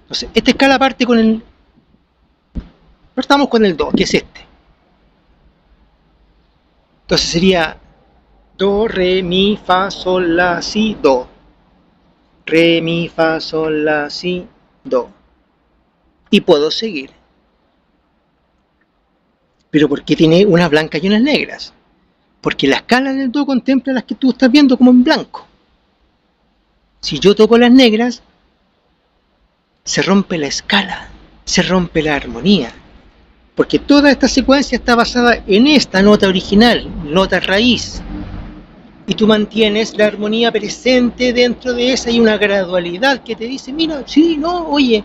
Entonces, esta escala parte con el... Partamos con el do, que es este. Entonces sería do, re, mi, fa, sol, la, si, do. Re, mi, fa, sol, la, si, do. Y puedo seguir. Pero ¿por qué tiene unas blancas y unas negras? Porque la escala del do contempla las que tú estás viendo como en blanco. Si yo toco las negras, se rompe la escala, se rompe la armonía. Porque toda esta secuencia está basada en esta nota original, nota raíz. Y tú mantienes la armonía presente dentro de esa y una gradualidad que te dice, mira, sí, no, oye,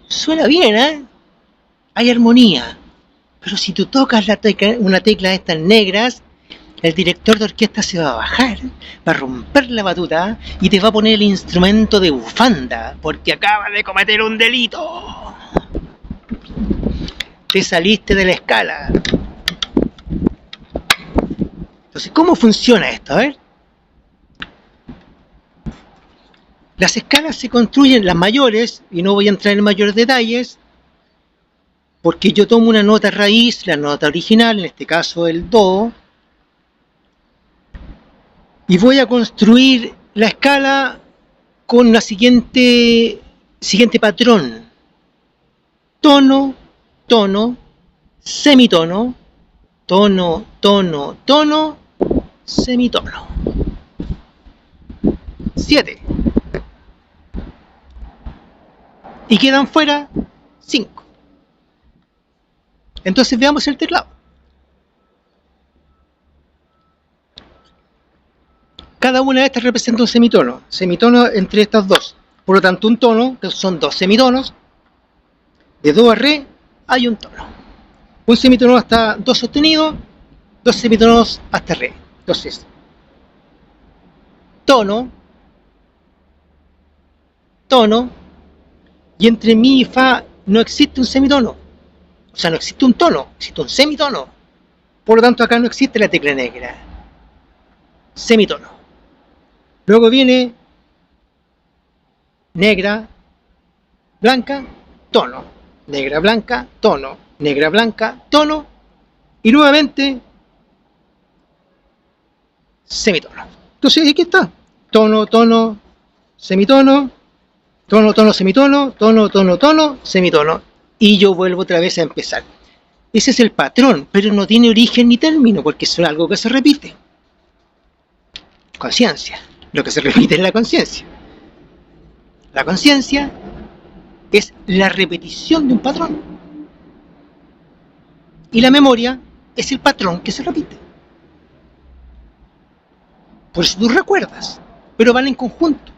suena bien, ¿eh? Hay armonía. Pero si tú tocas una tecla de estas negras, el director de orquesta se va a bajar, va a romper la batuta y te va a poner el instrumento de bufanda, porque acaba de cometer un delito. Te saliste de la escala. Entonces, ¿cómo funciona esto? A ver. Las escalas se construyen, las mayores, y no voy a entrar en mayores detalles, porque yo tomo una nota raíz, la nota original, en este caso el do, y voy a construir la escala con la siguiente patrón: tono, tono, semitono, tono, tono, tono, semitono. 7. Y quedan fuera 5. Entonces veamos el teclado. Cada una de estas representa un semitono. Semitono entre estas dos. Por lo tanto, un tono, que son dos semitonos. De do a re hay un tono. Un semitono hasta do sostenido, dos semitonos hasta re. Entonces, tono, tono, y entre mi y fa no existe un semitono. O sea, no existe un tono, existe un semitono. Por lo tanto, acá no existe la tecla negra. Semitono. Luego viene negra, blanca, tono. Negra, blanca, tono. Negra, blanca, tono. Y nuevamente semitono. Entonces, aquí está. Tono, tono, semitono. Tono, tono, semitono. Tono, tono, tono, semitono. Y yo vuelvo otra vez a empezar. Ese es el patrón, pero no tiene origen ni término, porque es algo que se repite. Conciencia. Lo que se repite es la conciencia. La conciencia es la repetición de un patrón. Y la memoria es el patrón que se repite. Por eso tú recuerdas, pero van en conjunto.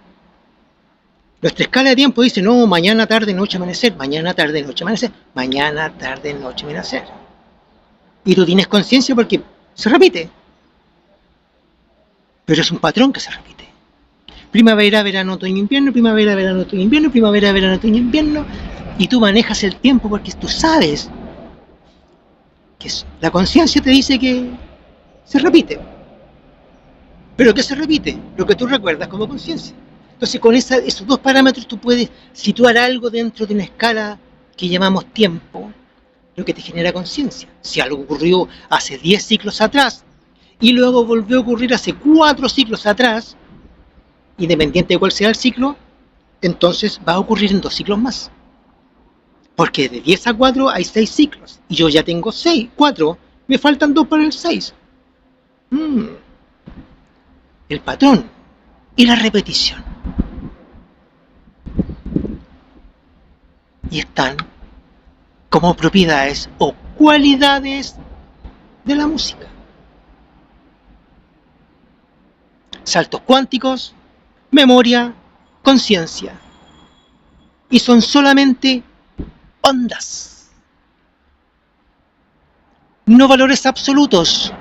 Nuestra escala de tiempo dice, no, mañana, tarde, noche, amanecer, mañana, tarde, noche, amanecer, mañana, tarde, noche, amanecer. Y tú tienes conciencia porque se repite. Pero es un patrón que se repite. Primavera, verano, otoño, invierno, primavera, verano, otoño, invierno, primavera, verano, otoño, invierno. Y tú manejas el tiempo porque tú sabes que la conciencia te dice que se repite. ¿Pero qué se repite? Lo que tú recuerdas como conciencia. Entonces, con esos dos parámetros tú puedes situar algo dentro de una escala que llamamos tiempo, lo que te genera conciencia. Si algo ocurrió hace 10 ciclos atrás y luego volvió a ocurrir hace 4 ciclos atrás, independiente de cuál sea el ciclo, entonces va a ocurrir en 2 ciclos más. Porque de 10 a 4 hay 6 ciclos y yo ya tengo 4, me faltan 2 para el 6. El patrón y la repetición. Y están como propiedades o cualidades de la música. Saltos cuánticos, memoria, conciencia. Y son solamente ondas. No valores absolutos,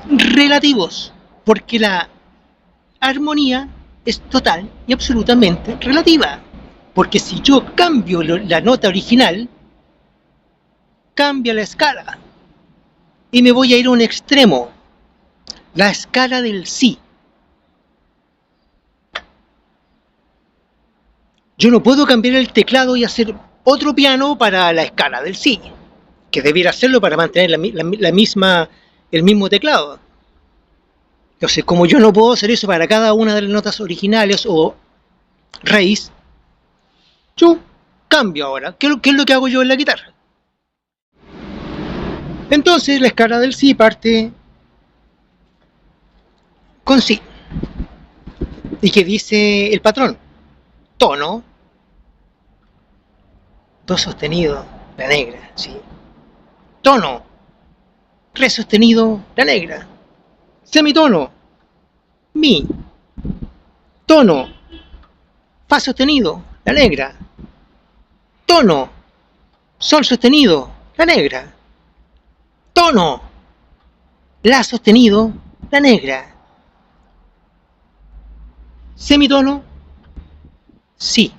relativos, porque la armonía es total y absolutamente relativa. Porque si yo cambio la nota original, cambia la escala. Y me voy a ir a un extremo. La escala del sí. Yo no puedo cambiar el teclado y hacer otro piano para la escala del sí, que debiera hacerlo para mantener el mismo teclado. Entonces, como yo no puedo hacer eso para cada una de las notas originales o raíz, yo cambio ahora. ¿Qué es lo que hago yo en la guitarra? Entonces, la escala del sí parte con sí. ¿Y qué dice el patrón? Tono, do sostenido, la negra, ¿sí? Tono, re sostenido, la negra. Semitono, mi. Tono, fa sostenido, la negra. Tono, sol sostenido, la negra. Tono, la sostenido, la negra. Semitono, sí.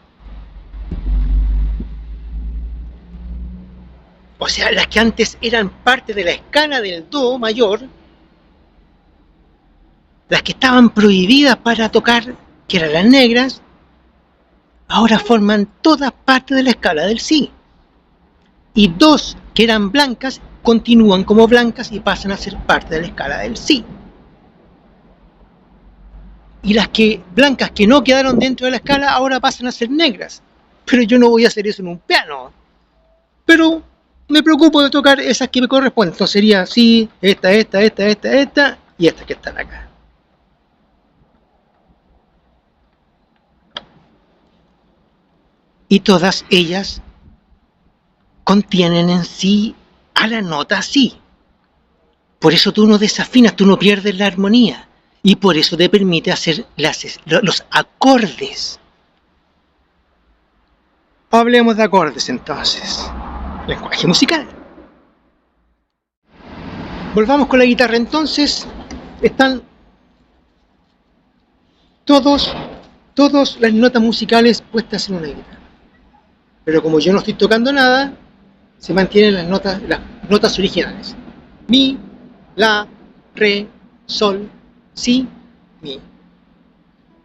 O sea, las que antes eran parte de la escala del do mayor, las que estaban prohibidas para tocar, que eran las negras, ahora forman todas partes de la escala del Si. Y dos que eran blancas continúan como blancas y pasan a ser parte de la escala del Si. Y las blancas que no quedaron dentro de la escala ahora pasan a ser negras. Pero yo no voy a hacer eso en un piano. Pero me preocupo de tocar esas que me corresponden. Entonces sería Si, esta y estas que están acá. Y todas ellas contienen en sí a la nota Si. Por eso tú no desafinas, tú no pierdes la armonía. Y por eso te permite hacer los acordes. Hablemos de acordes entonces. Lenguaje musical. Volvamos con la guitarra entonces. Están todas las notas musicales puestas en una guitarra. Pero como yo no estoy tocando nada, se mantienen las notas originales. Mi, la, re, sol, si, mi.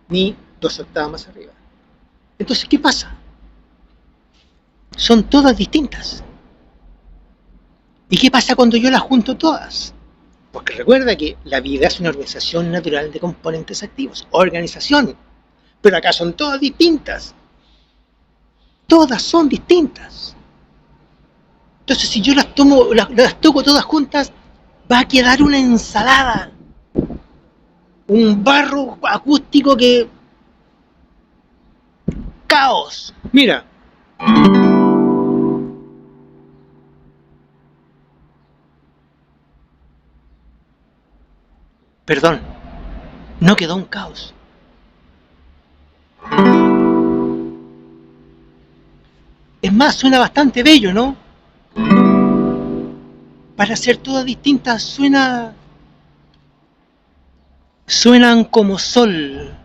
Mi, 2 octavas más arriba. Entonces, ¿qué pasa? Son todas distintas. ¿Y qué pasa cuando yo las junto todas? Porque recuerda que la vida es una organización natural de componentes activos. Organización. Pero acá son todas distintas. Todas son distintas. Entonces, si yo las toco todas juntas, va a quedar una ensalada. Un barro acústico que... ¡Caos! Mira. Perdón, no quedó un caos. Es más, suena bastante bello, ¿no? Para ser todas distintas suenan como sol.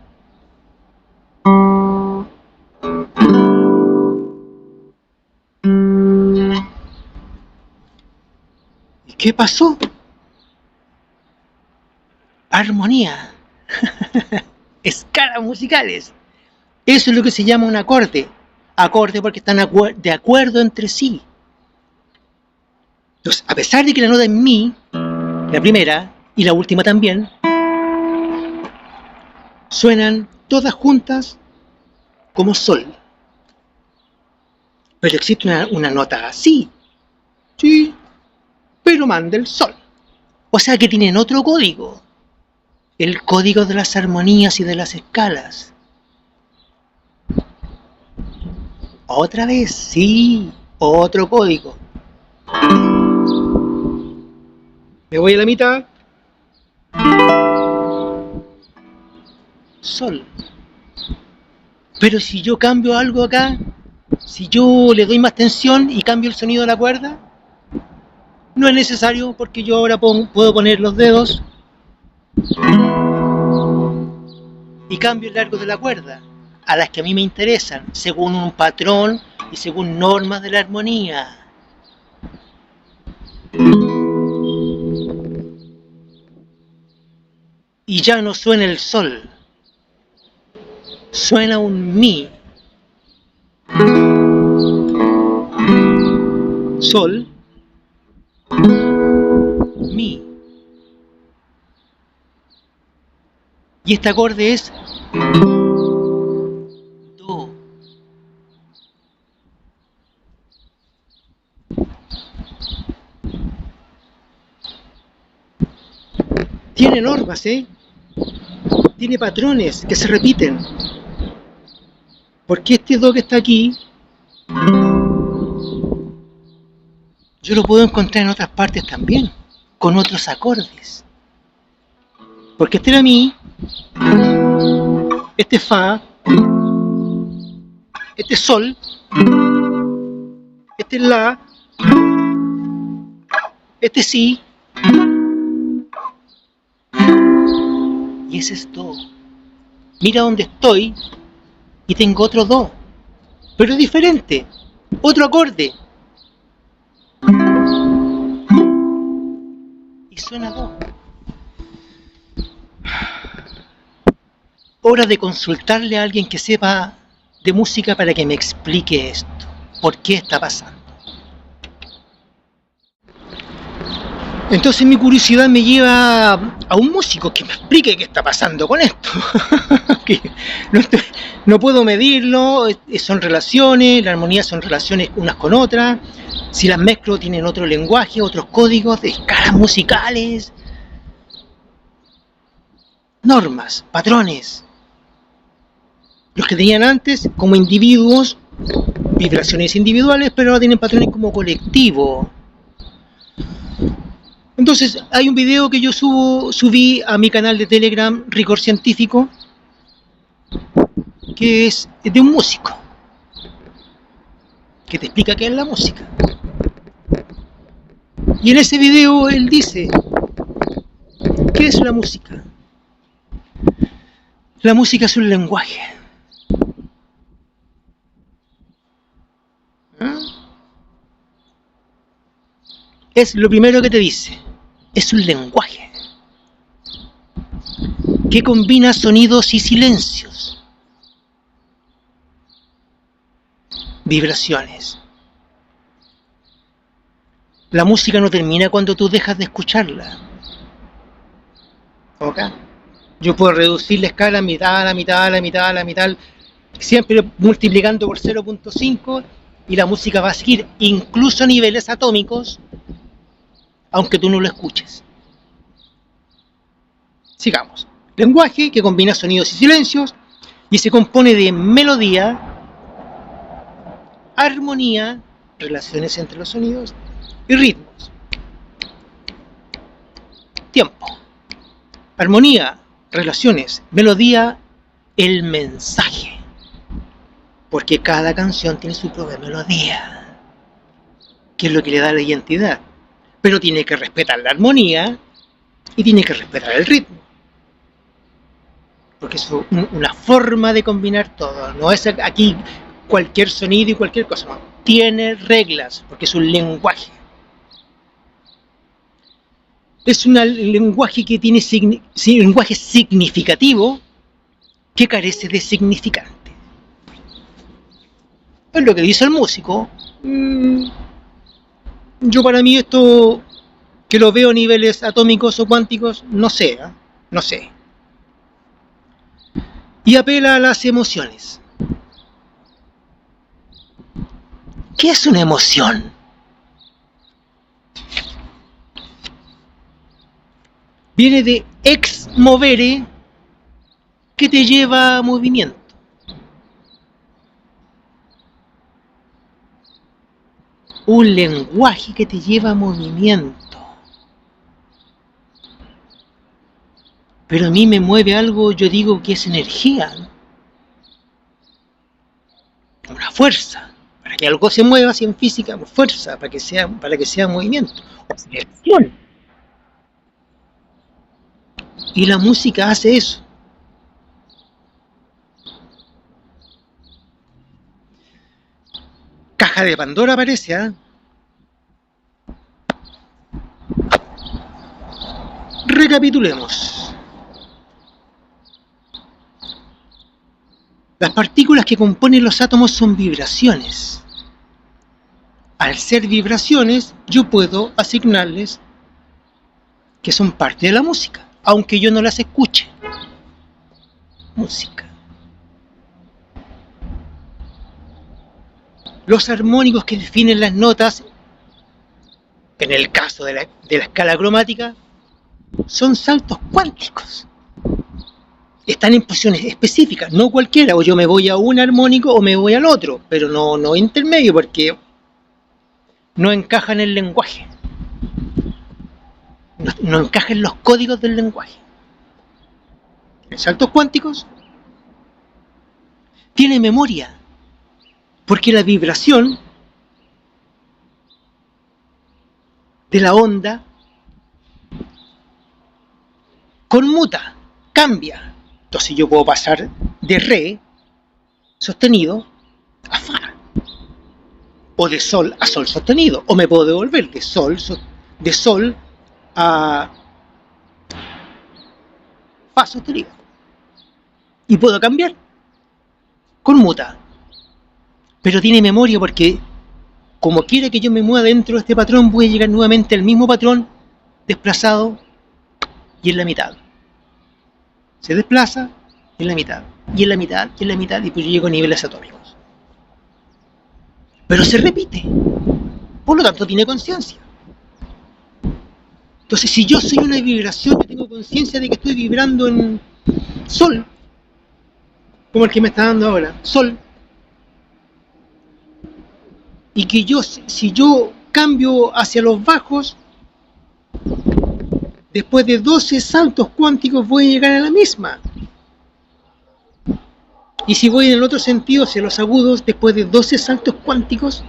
¿Y qué pasó? Armonía. Escalas musicales. Eso es lo que se llama un acorde. Acorde porque están de acuerdo entre sí. Entonces, a pesar de que la nota es Mi, la primera y la última también, suenan todas juntas como sol. Pero existe una nota así. Sí, pero manda el sol. O sea que tienen otro código. El código de las armonías y de las escalas. Otra vez, sí, otro código. Me voy a la mitad. Sol. Pero si yo cambio algo acá, si yo le doy más tensión y cambio el sonido de la cuerda, no es necesario porque yo ahora puedo poner los dedos y cambio el largo de la cuerda a las que a mí me interesan, según un patrón y según normas de la armonía. Y ya no suena el sol, suena un Mi. Sol, Mi. Y este acorde es Do. Tiene normas, tiene patrones que se repiten. Porque este Do que está aquí, yo lo puedo encontrar en otras partes también, con otros acordes. Porque este era Mi, este es Fa, este es Sol, este es La, este es Si, y ese es Do. Mira dónde estoy y tengo otro Do, pero es diferente, otro acorde. Y suena Do. hora de consultarle a alguien que sepa de música para que me explique esto. ¿Por qué está pasando? Entonces mi curiosidad me lleva a un músico que me explique qué está pasando con esto. Que no puedo medirlo, son relaciones, la armonía son relaciones unas con otras. Si las mezclo tienen otro lenguaje, otros códigos de escalas musicales, normas, patrones. Los que tenían antes como individuos, vibraciones individuales, pero ahora tienen patrones como colectivo. Entonces, hay un video que yo subí a mi canal de Telegram, Rigor Científico, que es de un músico, que te explica qué es la música. Y en ese video él dice, ¿qué es la música? La música es un lenguaje. Es lo primero que te dice. Es un lenguaje que combina sonidos y silencios, vibraciones. La música no termina cuando tú dejas de escucharla. ¿Ok? Yo puedo reducir la escala a mitad, siempre multiplicando por 0.5 y la música va a seguir, incluso a niveles atómicos, aunque tú no lo escuches. Sigamos. Lenguaje que combina sonidos y silencios y se compone de melodía, armonía, relaciones entre los sonidos y ritmos. Tiempo. Armonía, relaciones, melodía, el mensaje. Porque cada canción tiene su propia melodía, que es lo que le da la identidad. Pero tiene que respetar la armonía y tiene que respetar el ritmo. Porque es una forma de combinar todo. No es aquí cualquier sonido y cualquier cosa. No. Tiene reglas, porque es un lenguaje. Es un lenguaje que tiene lenguaje significativo que carece de significante. Es lo que dice el músico. Yo para mí esto, que lo veo a niveles atómicos o cuánticos, no sé. No sé. Y apela a las emociones. ¿Qué es una emoción? Viene de ex movere, que te lleva a movimiento. Un lenguaje que te lleva a movimiento. Pero a mí me mueve algo, yo digo que es energía, ¿no? Una fuerza. Para que algo se mueva así en física, fuerza, para que sea movimiento. Aceleración. Y la música hace eso. Caja de Pandora parece, ¿eh? Recapitulemos. Las partículas que componen los átomos son vibraciones. Al ser vibraciones, yo puedo asignarles que son parte de la música, aunque yo no las escuche. Música. Los armónicos que definen las notas, en el caso de la escala cromática, son saltos cuánticos. Están en posiciones específicas, no cualquiera, o yo me voy a un armónico o me voy al otro, pero no intermedio, porque no encaja en el lenguaje. No encaja en los códigos del lenguaje. En saltos cuánticos tiene memoria, porque la vibración de la onda conmuta, cambia. Entonces yo puedo pasar de re sostenido a fa, o de sol a sol sostenido, o me puedo devolver de sol a fa sostenido. Y puedo cambiar. Conmuta. Pero tiene memoria porque como quiera que yo me mueva dentro de este patrón, voy a llegar nuevamente al mismo patrón, desplazado y en la mitad. Se desplaza en la mitad, y en la mitad, y en la mitad, y pues yo llego a niveles atómicos. Pero se repite. Por lo tanto, tiene conciencia. Entonces, si yo soy una vibración, yo tengo conciencia de que estoy vibrando en sol, como el que me está dando ahora, sol, y que yo, si yo cambio hacia los bajos, después de 12 saltos cuánticos voy a llegar a la misma. Y si voy en el otro sentido, hacia los agudos, después de 12 saltos cuánticos,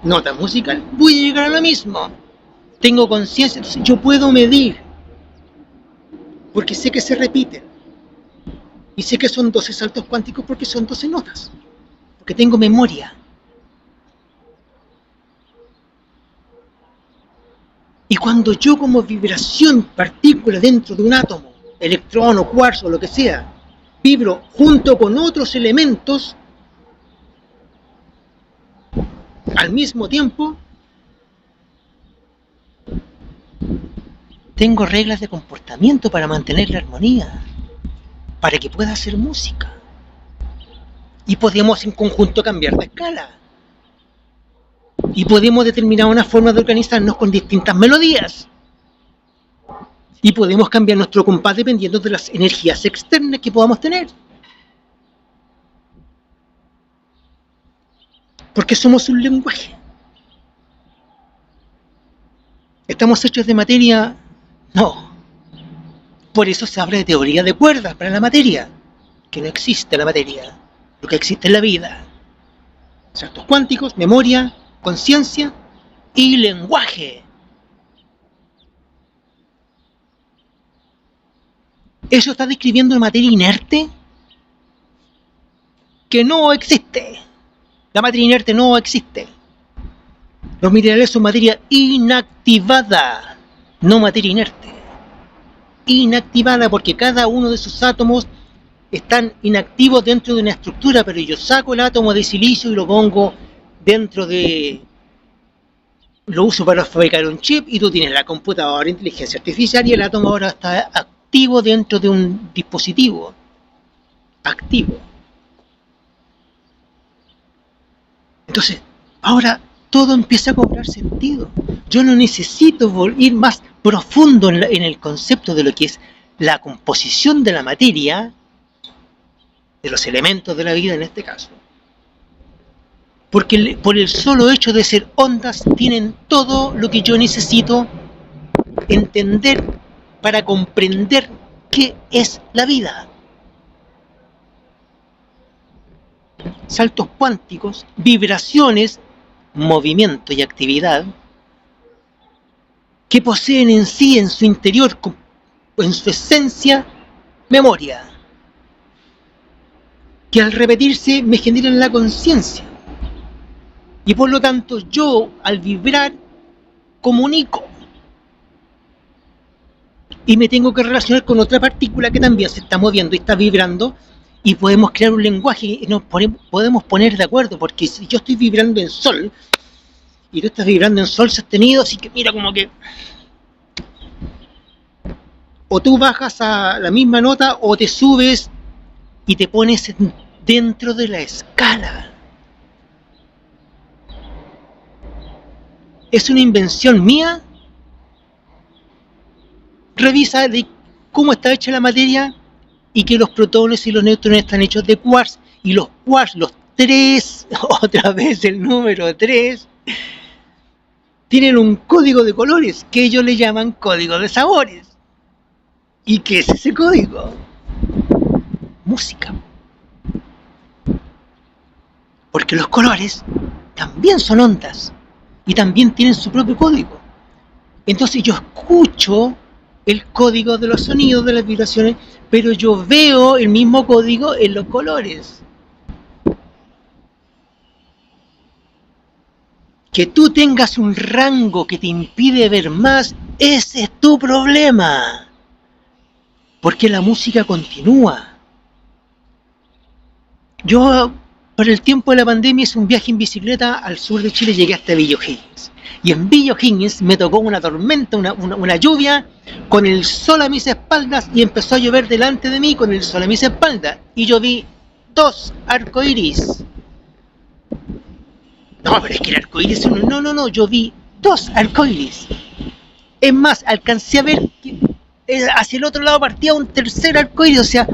nota musical, voy a llegar a lo mismo. Tengo conciencia, entonces yo puedo medir, porque sé que se repiten. Y sé que son 12 saltos cuánticos porque son 12 notas, porque tengo memoria. Y cuando yo como vibración, partícula dentro de un átomo, electrón o cuarzo o lo que sea, vibro junto con otros elementos, al mismo tiempo, tengo reglas de comportamiento para mantener la armonía, para que pueda hacer música. Y podemos en conjunto cambiar de escala. Y podemos determinar una forma de organizarnos con distintas melodías. Y podemos cambiar nuestro compás dependiendo de las energías externas que podamos tener. Porque somos un lenguaje. ¿Estamos hechos de materia? No. Por eso se habla de teoría de cuerdas para la materia. Que no existe la materia. Lo que existe es la vida. Saltos cuánticos, memoria, conciencia y lenguaje. ¿Eso está describiendo una materia inerte? Que no existe. La materia inerte no existe. Los minerales son materia inactivada, no materia inerte. Inactivada porque cada uno de sus átomos están inactivos dentro de una estructura, pero yo saco el átomo de silicio y lo pongo dentro de... Lo uso para fabricar un chip y tú tienes la computadora, inteligencia artificial y el átomo ahora está activo dentro de un dispositivo. Activo. Entonces, ahora todo empieza a cobrar sentido. Yo no necesito ir más profundo en el concepto de lo que es la composición de la materia, de los elementos de la vida en este caso. Porque por el solo hecho de ser ondas tienen todo lo que yo necesito entender para comprender qué es la vida. Saltos cuánticos, vibraciones, movimiento y actividad que poseen en sí, en su interior, en su esencia, memoria, que al repetirse me generan la conciencia. Y por lo tanto yo, al vibrar, comunico. Y me tengo que relacionar con otra partícula que también se está moviendo y está vibrando. Y podemos crear un lenguaje y nos podemos poner de acuerdo. Porque si yo estoy vibrando en sol, y tú estás vibrando en sol sostenido, así que mira como que... O tú bajas a la misma nota o te subes y te pones dentro de la escala. ¿Es una invención mía? Revisa de cómo está hecha la materia y que los protones y los neutrones están hechos de quarks. Y los quarks, los 3, otra vez el número 3, tienen un código de colores que ellos le llaman código de sabores. ¿Y qué es ese código? Música. Porque los colores también son ondas. Y también tienen su propio código. Entonces yo escucho el código de los sonidos, de las vibraciones, pero yo veo el mismo código en los colores. Que tú tengas un rango que te impide ver más, ese es tu problema. Porque la música continúa. Yo, para el tiempo de la pandemia, hice un viaje en bicicleta al sur de Chile, llegué hasta Villa O'Higgins. Y en Villa O'Higgins me tocó una tormenta, una lluvia, con el sol a mis espaldas, y empezó a llover delante de mí con el sol a mis espaldas. Y yo vi 2 arcoíris. No, pero es que el arcoíris, no, yo vi 2 arcoíris. Es más, alcancé a ver que hacia el otro lado partía un tercer arcoíris, o sea,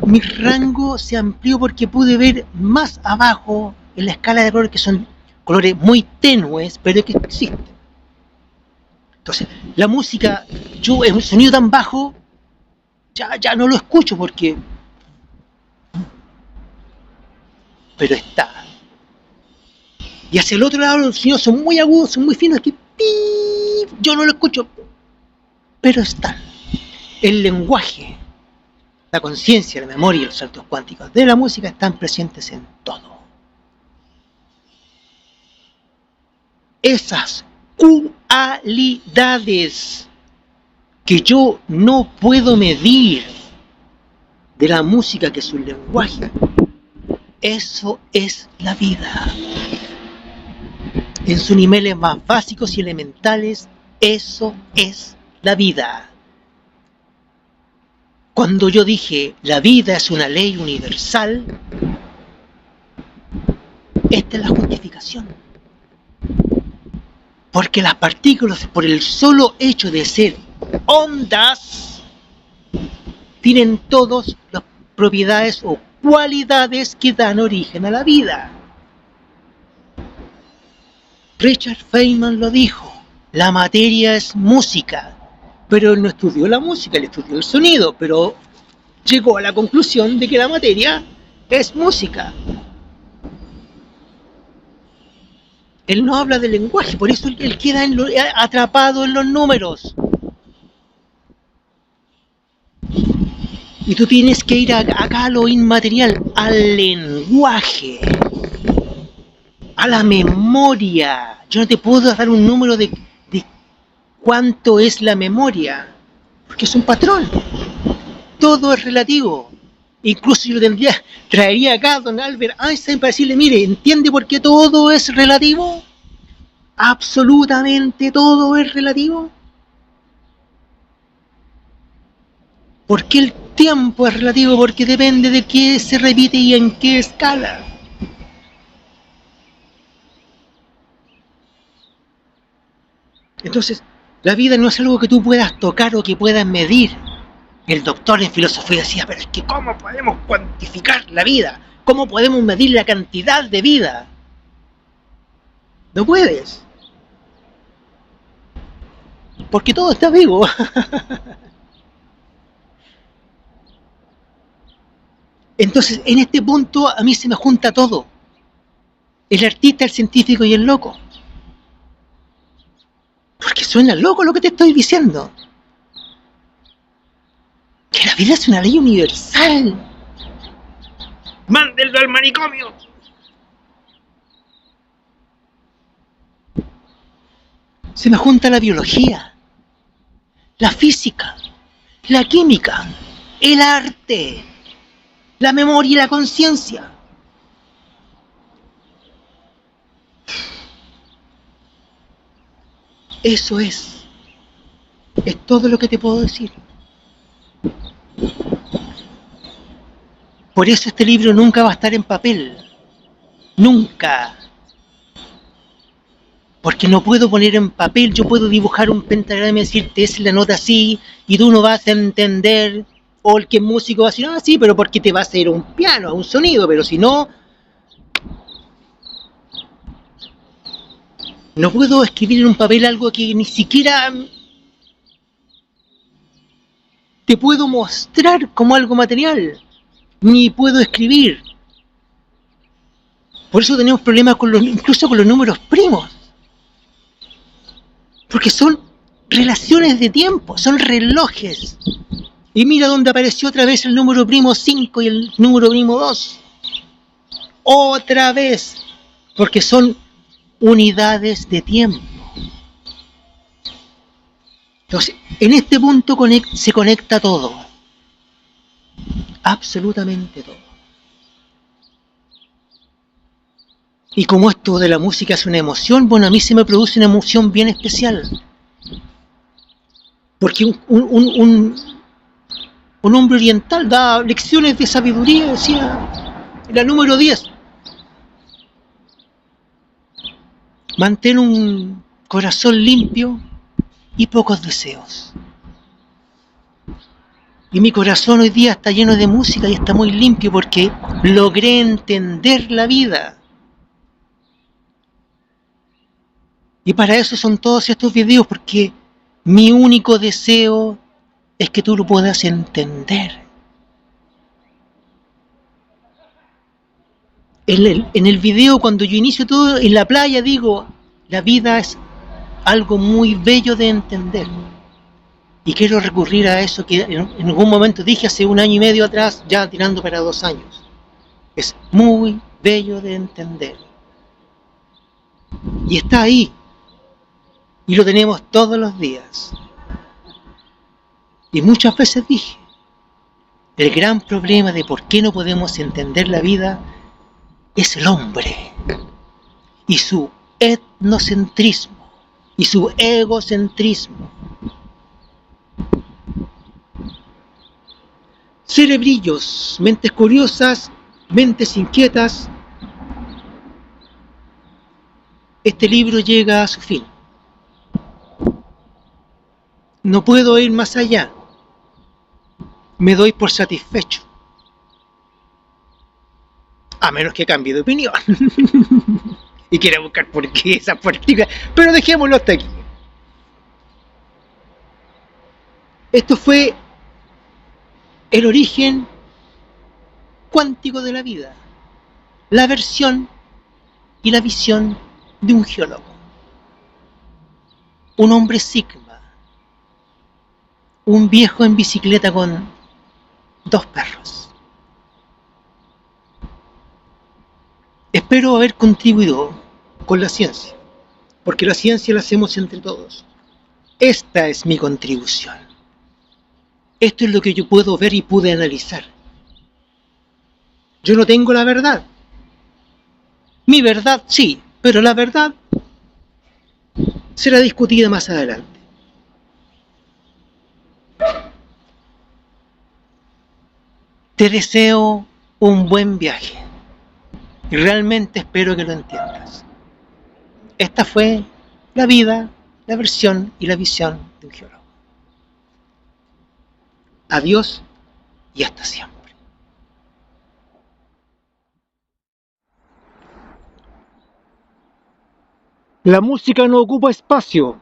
mi rango se amplió porque pude ver más abajo en la escala de colores, que son colores muy tenues, pero que existen. Entonces, la música, yo es un sonido tan bajo, ya no lo escucho porque... Pero está. Y hacia el otro lado los sonidos son muy agudos, son muy finos, que yo no lo escucho, pero están. El lenguaje, la conciencia, la memoria y los saltos cuánticos de la música están presentes en todo. Esas cualidades que yo no puedo medir de la música, que es un lenguaje, eso es la vida. En sus niveles más básicos y elementales, eso es la vida. Cuando yo dije la vida es una ley universal, esta es la justificación. Porque las partículas, por el solo hecho de ser ondas, tienen todas las propiedades o cualidades que dan origen a la vida. Richard Feynman lo dijo, la materia es música, pero él no estudió la música, él estudió el sonido, pero llegó a la conclusión de que la materia es música. Él no habla del lenguaje, por eso él queda atrapado en los números. Y tú tienes que ir acá a lo inmaterial, al lenguaje, a la memoria. Yo no te puedo dar un número de cuánto es la memoria, porque es un patrón. Todo es relativo. Incluso yo traería acá a don Albert Einstein para decirle, mire, ¿entiende por qué todo es relativo? Absolutamente todo es relativo. ¿Por qué el tiempo es relativo? Porque depende de qué se repite y en qué escala. Entonces, la vida no es algo que tú puedas tocar o que puedas medir. El doctor en filosofía decía, pero es que ¿cómo podemos cuantificar la vida? ¿Cómo podemos medir la cantidad de vida? No puedes. Porque todo está vivo. Entonces, en este punto a mí se me junta todo. El artista, el científico y el loco. Porque suena loco lo que te estoy diciendo. Que la vida es una ley universal. ¡Mándenlo al manicomio! Se me junta la biología, la física, la química, el arte, la memoria y la conciencia. Eso es todo lo que te puedo decir. Por eso este libro nunca va a estar en papel. Nunca. Porque no puedo poner en papel, yo puedo dibujar un pentagrama y decirte es la nota así, y tú no vas a entender, o el que es músico va a decir, ah, sí, pero porque te va a hacer un piano, un sonido, pero si no, no puedo escribir en un papel algo que ni siquiera te puedo mostrar como algo material, ni puedo escribir. Por eso tenemos problemas incluso con los números primos. Porque son relaciones de tiempo, son relojes. Y mira dónde apareció otra vez el número primo 5 y el número primo 2. Otra vez. Porque son unidades de tiempo. Entonces, en este punto se conecta todo. Absolutamente todo. Y como esto de la música es una emoción, bueno, a mí se me produce una emoción bien especial. Porque un hombre oriental da lecciones de sabiduría, decía la número 10. Mantén un corazón limpio y pocos deseos. Y mi corazón hoy día está lleno de música y está muy limpio porque logré entender la vida. Y para eso son todos estos videos, porque mi único deseo es que tú lo puedas entender. En el video, cuando yo inicio todo en la playa, digo, la vida es algo muy bello de entender. Y quiero recurrir a eso que en algún momento dije hace 1 año y medio atrás, ya tirando para 2 años. Es muy bello de entender. Y está ahí. Y lo tenemos todos los días. Y muchas veces dije, el gran problema de por qué no podemos entender la vida es el hombre y su etnocentrismo y su egocentrismo. Cerebrillos, mentes curiosas, mentes inquietas. Este libro llega a su fin. No puedo ir más allá. Me doy por satisfecho. A menos que cambie de opinión. Y quiera buscar por qué esa política. Pero dejémoslo hasta aquí. Esto fue el origen cuántico de la vida. La versión y la visión de un geólogo. Un hombre sigma. Un viejo en bicicleta con 2 perros. Espero haber contribuido con la ciencia, porque la ciencia la hacemos entre todos. Esta es mi contribución. Esto es lo que yo puedo ver y pude analizar. Yo no tengo la verdad. Mi verdad sí, pero la verdad será discutida más adelante. Te deseo un buen viaje. Y realmente espero que lo entiendas. Esta fue la vida, la versión y la visión de un geólogo. Adiós y hasta siempre. La música no ocupa espacio,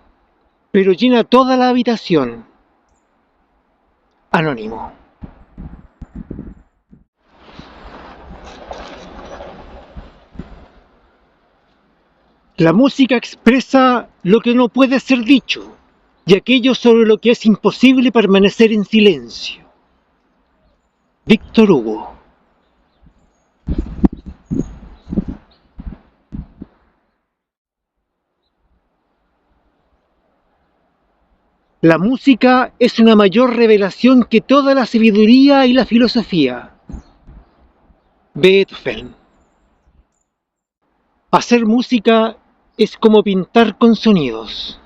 pero llena toda la habitación. Anónimo. La música expresa lo que no puede ser dicho y aquello sobre lo que es imposible permanecer en silencio. Víctor Hugo. La música es una mayor revelación que toda la sabiduría y la filosofía. Beethoven. Hacer música es como pintar con sonidos.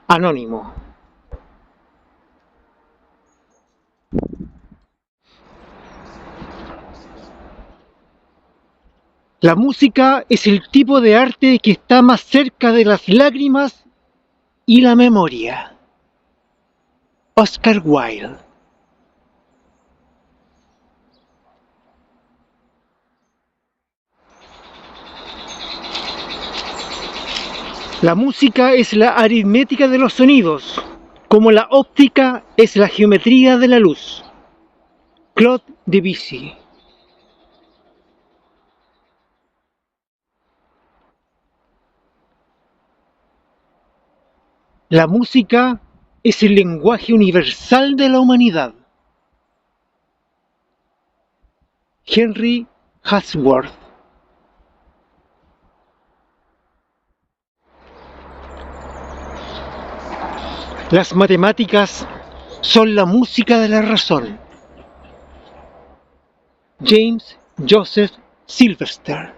Anónimo. La música es el tipo de arte que está más cerca de las lágrimas y la memoria. Oscar Wilde. La música es la aritmética de los sonidos, como la óptica es la geometría de la luz. Claude Debussy. La música es el lenguaje universal de la humanidad. Henry Wadsworth. Las matemáticas son la música de la razón. James Joseph Silverstein.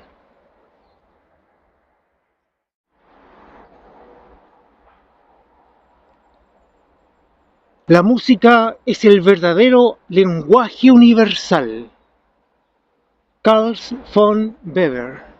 La música es el verdadero lenguaje universal. Carl von Weber.